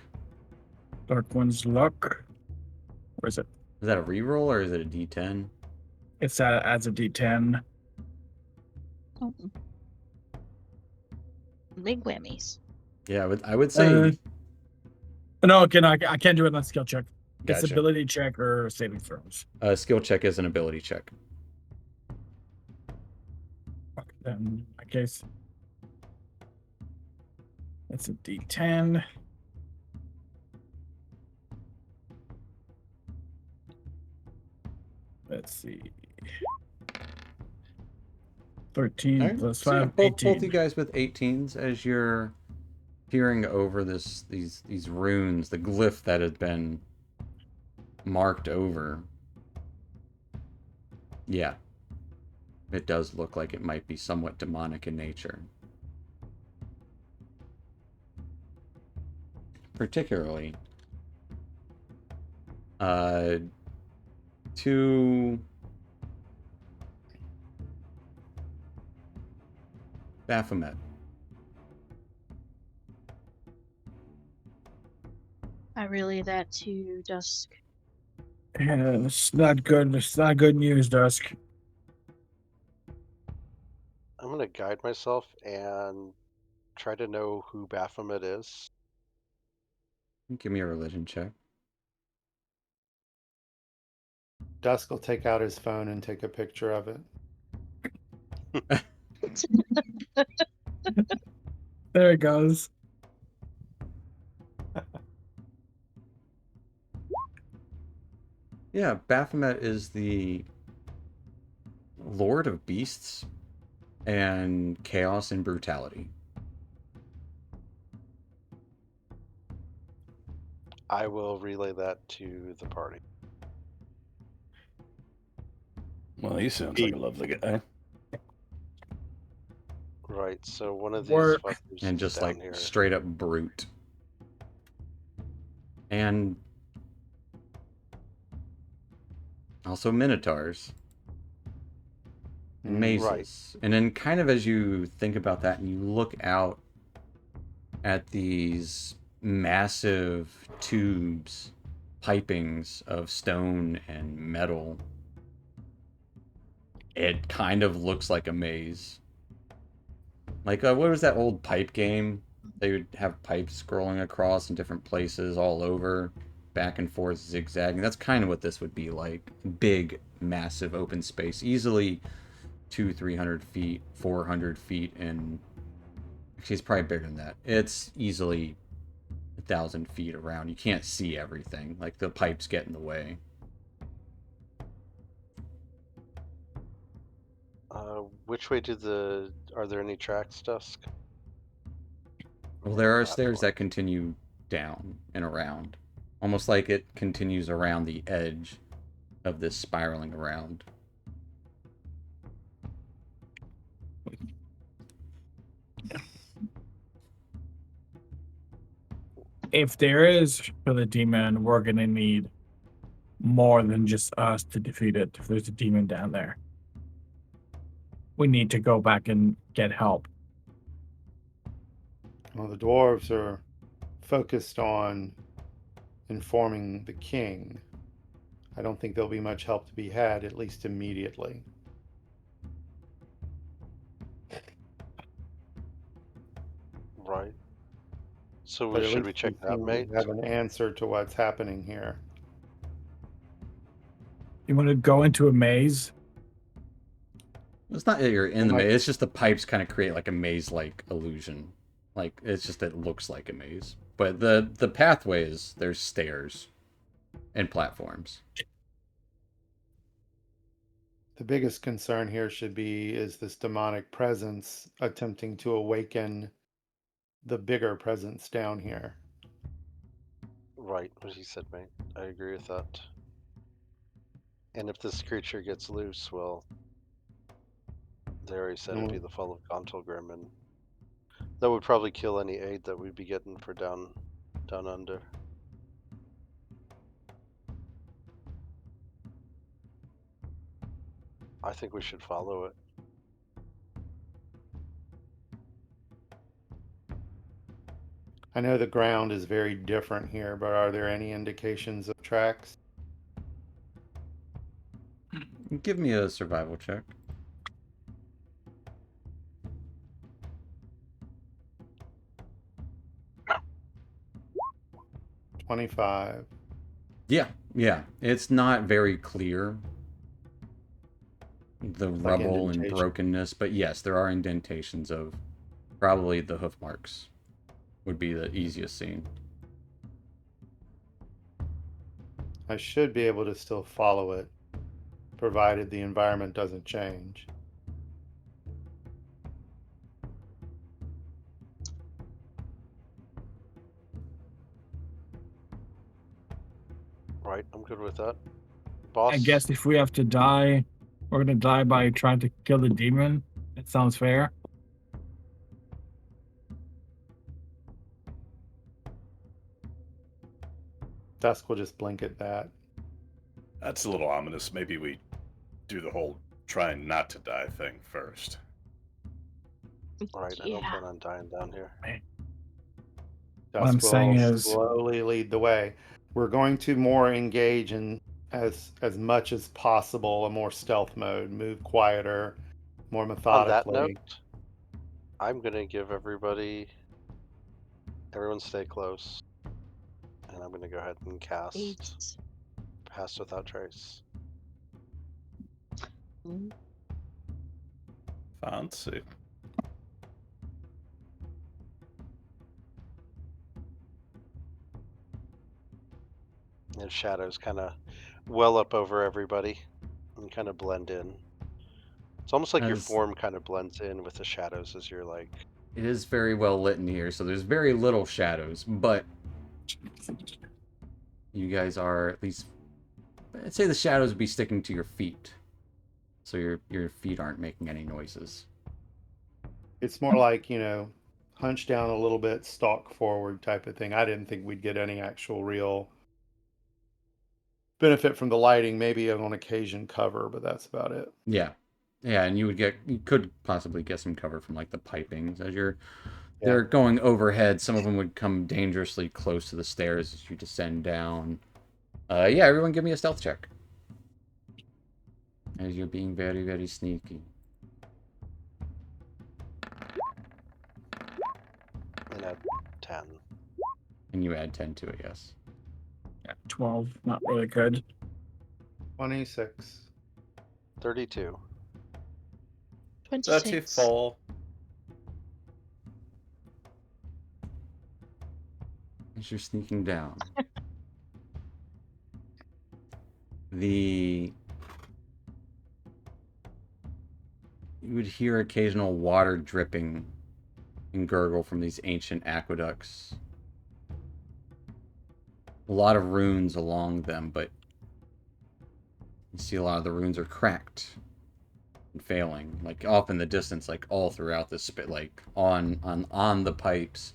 Dark One's luck. Where is it? Is that a reroll or is it a D10? It's as a D10. Big whammies. Yeah, I would say. No, I can't do it on skill check. It's Gotcha. ability check or saving throws. Skill check is an ability check. Then in my case, it's a D10. Let's see. 13 All right, plus so yeah, 5, both 18. you guys with 18s as you're peering over these runes, the glyph that had been marked over. Yeah. It does look like it might be somewhat demonic in nature. Particularly, to Baphomet. I relay that to Dusk. Yeah, it's not good. It's not good news, Dusk. I'm gonna guide myself and try to know who Baphomet is. Give me a religion check. Dusk will take out his phone and take a picture of it. There it goes. Yeah, Baphomet is the Lord of Beasts and Chaos and Brutality. I will relay that to the party. Well, he sounds like a lovely guy. Right, so one of these Or- fuckers And is just down like here. straight up brute. And also Minotaurs. mazes. And then kind of as you think about that and you look out at these massive tubes, pipings of stone and metal, it kind of looks like a maze. Like, what was that old pipe game? They would have pipes scrolling across in different places all over, back and forth, zigzagging. That's kind of what this would be like. Big, massive open space. Easily 200-300 feet, 400 feet, and actually it's probably bigger than that. It's easily 1,000 feet around. You can't see everything. Like, the pipes get in the way. Which way are there any tracks, Dusk? Well, there are stairs that continue down and around. Almost like it continues around the edge of this spiraling around. If there is for the demon, we're gonna need more than just us to defeat it. If there's a demon down there, we need to go back and get help. Well, the dwarves are focused on informing the king. I don't think there'll be much help to be had, at least immediately. Right. So But at should least we check we that, seem mate? to have an answer to what's happening here. You want to go into a maze? It's not that you're in the Well, maze, it's just the pipes kind of create like a maze-like illusion. Like, it's just that it looks like a maze. But the pathways, there's stairs and platforms. The biggest concern here should be is this demonic presence attempting to awaken the bigger presence down here. Right, what he said, mate. I agree with that. And if this creature gets loose, well, they already said it'd be the fall of Gauntlgrim, and that would probably kill any aid that we'd be getting for down under. I think we should follow it. I know the ground is very different here, but are there any indications of tracks? Give me a survival check. $25. Yeah. It's not very clear, the Like rubble and indentation. brokenness, but yes, there are indentations of probably the hoof marks would be the easiest scene. I should be able to still follow it, provided the environment doesn't change. Right, I'm good with that. Boss? I guess if we have to die, we're gonna die by trying to kill the demon. That sounds fair. Dusk will just blink at that. That's a little ominous. Maybe we do the whole trying not to die thing first. Right, I don't plan on dying down here. Dusk I'm will saying is- slowly lead the way. We're going to more engage in as much as possible a more stealth mode, move quieter, more On that methodically. note, I'm gonna give everyone stay close. And I'm gonna go ahead and cast Eight. Pass Without Trace. Fancy. And shadows kind of well up over everybody and kind of blend in. It's almost like your As- form kind of blends in with the shadows as you're like. It is very well lit in here, so there's very little shadows, but you guys are at least, I'd say the shadows would be sticking to your feet, so your feet aren't making any noises. It's more like, hunch down a little bit, stalk forward type of thing. I didn't think we'd get any actual real benefit from the lighting, maybe on occasion cover, but that's about it. Yeah, Yeah, and you could possibly get some cover from like the pipings as they're going overhead. Some of them would come dangerously close to the stairs as you descend down. Yeah, everyone give me a stealth check. As you're being very, very sneaky. And at 10. And you add 10 to it, yes. Yeah, 12. Not really good. 26. 32. 26. 34. As you're sneaking down. You would hear occasional water dripping and gurgle from these ancient aqueducts. A lot of runes along them, but you see a lot of the runes are cracked and failing, like off in the distance, like all throughout the like on the pipes.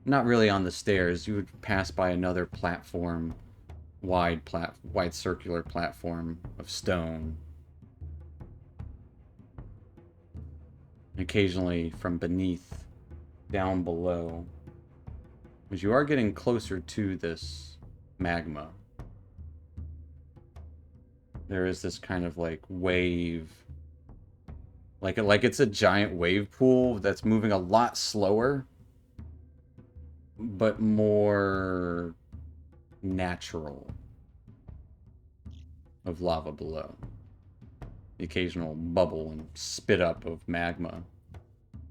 Not really on the stairs. You would pass by another platform, wide circular platform of stone. And occasionally from beneath, down below, as you are getting closer to this magma, there is this kind of like wave, like it's a giant wave pool that's moving a lot slower, but more natural, of lava below. The occasional bubble and spit up of magma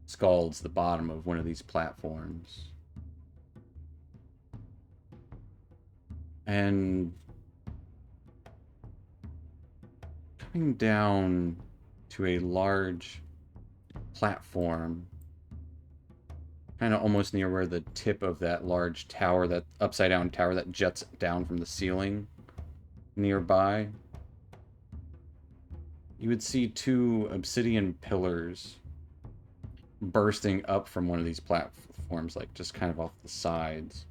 scalds the bottom of one of these platforms. And coming down to a large platform, kind of almost near where the tip of that large tower, that upside down tower that juts down from the ceiling nearby, you would see two obsidian pillars bursting up from one of these platforms, like just kind of off the sides.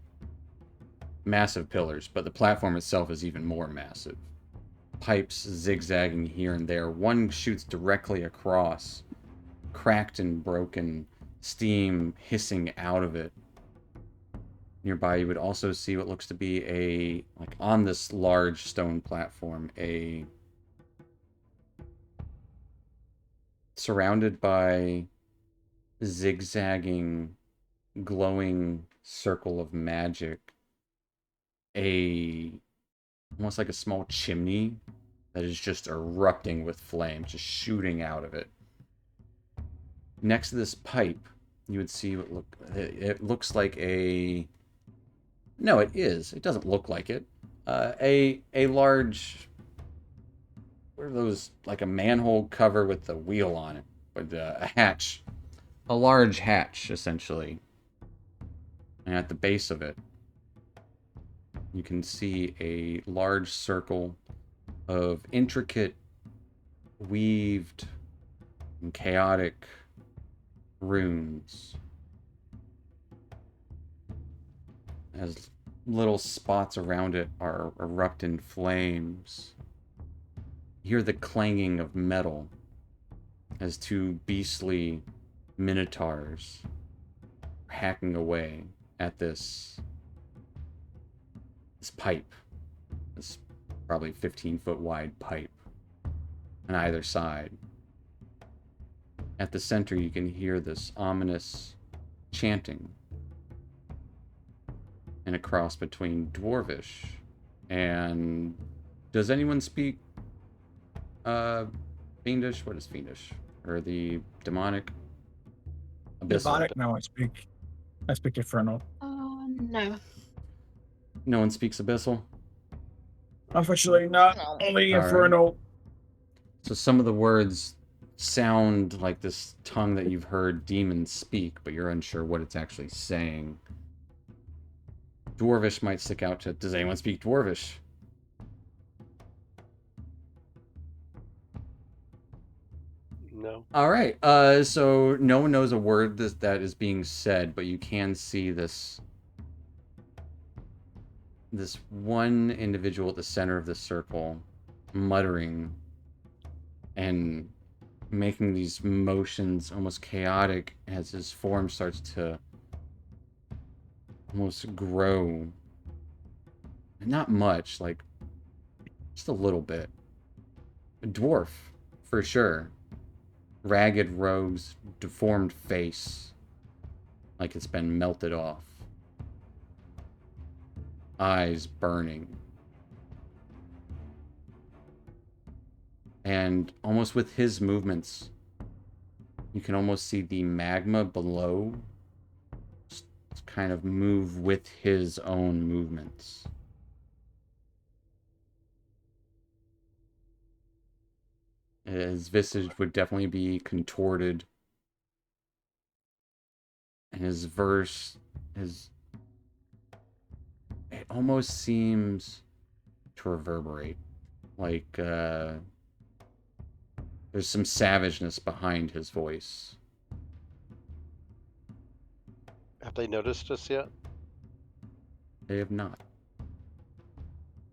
Massive pillars, but the platform itself is even more massive. Pipes zigzagging here and there. One shoots directly across, cracked and broken, steam hissing out of it. Nearby, you would also see what looks to be on this large stone platform, surrounded by zigzagging, glowing circle of magic, almost like a small chimney that is just erupting with flame, just shooting out of it. Next to this pipe, you would see it looks like no, it is. It doesn't look like it. A large, what are those, like a manhole cover with a wheel on it, with a hatch, a large hatch essentially. And at the base of it, you can see a large circle of intricate, weaved, and chaotic runes. As little spots around it are erupt in flames. You hear the clanging of metal as two beastly minotaurs are hacking away at this pipe. This probably 15-foot wide pipe on either side. At the center, you can hear this ominous chanting, and a cross between Dwarvish and... Does anyone speak Fiendish? What is Fiendish? Or the demonic? Abyssal. Demonic? No, I speak Infernal. No. No one speaks Abyssal? Unfortunately, not No. only All right. Infernal. So some of the words sound like this tongue that you've heard demons speak, but you're unsure what it's actually saying. Dwarvish might stick out to... Does anyone speak Dwarvish? No. All right. So no one knows a word that is being said, but you can see this one individual at the center of the circle muttering and making these motions almost chaotic as his form starts to almost grow. Not much, like just a little bit. A dwarf, for sure. Ragged robes, deformed face, like it's been melted off. Eyes burning. And almost with his movements, you can almost see the magma below kind of move with his own movements. His visage would definitely be contorted. And his verse, it almost seems to reverberate. Like, there's some savageness behind his voice. Have they noticed us yet? They have not.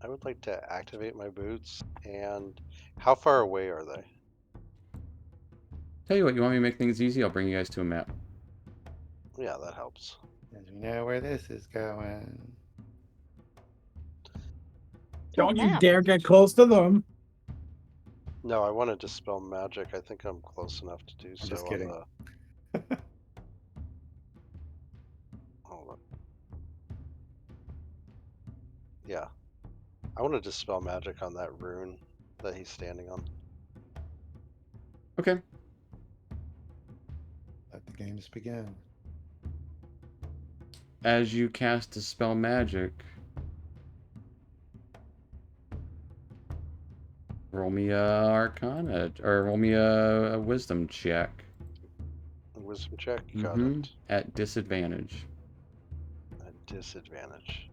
I would like to activate my boots. And how far away are they? Tell you what, you want me to make things easy? I'll bring you guys to a map. Yeah, that helps. As we know where this is going. Don't you map. dare get close to them. No, I want to dispel magic. I think I'm close enough to do so. just on kidding. Hold on. Yeah. I want to dispel magic on that rune that he's standing on. Okay. Let the games begin. As you cast Dispel Magic, roll me a Arcana, or roll me a Wisdom check. Wisdom check. Got Mhm. it. At disadvantage. At disadvantage.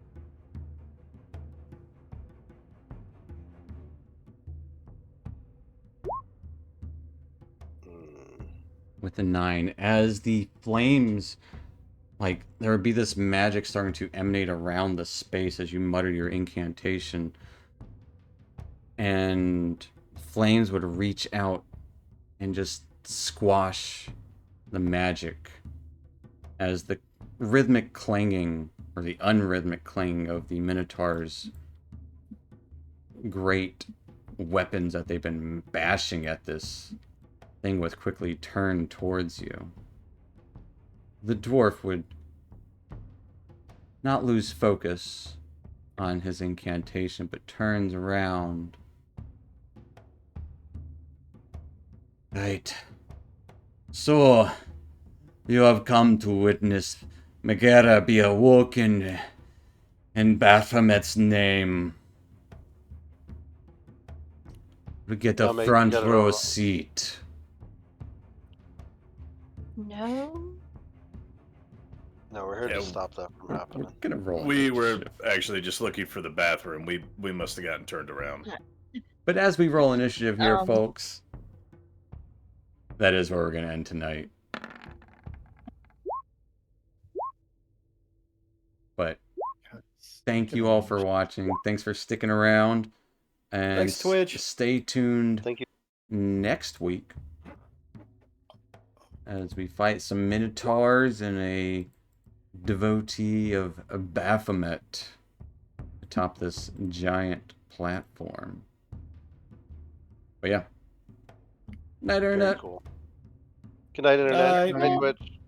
With a 9. As the flames, like, there would be this magic starting to emanate around the space as you mutter your incantation. And flames would reach out and just squash the magic as the rhythmic clanging, or the unrhythmic clanging of the Minotaur's great weapons that they've been bashing at this thing would quickly turn towards you. The dwarf would not lose focus on his incantation, but turns around. Right. So, you have come to witness Megara be awoken in Baphomet's name. We get a Now, mate, you front gotta row roll. seat. No. No, we're here Yeah, to stop that from We're happening. gonna roll. We initiative. were actually just looking for the bathroom. We must have gotten turned around. But as we roll initiative here, Um. folks, that is where we're gonna end tonight. But thank you all for watching. Thanks for sticking around. And Thanks, Twitch. Stay tuned Thank you. next week as we fight some Minotaurs and a devotee of Baphomet atop this giant platform. But yeah. Night, Very Internet. cool. Good night, Internet. Night. Good night, Twitch.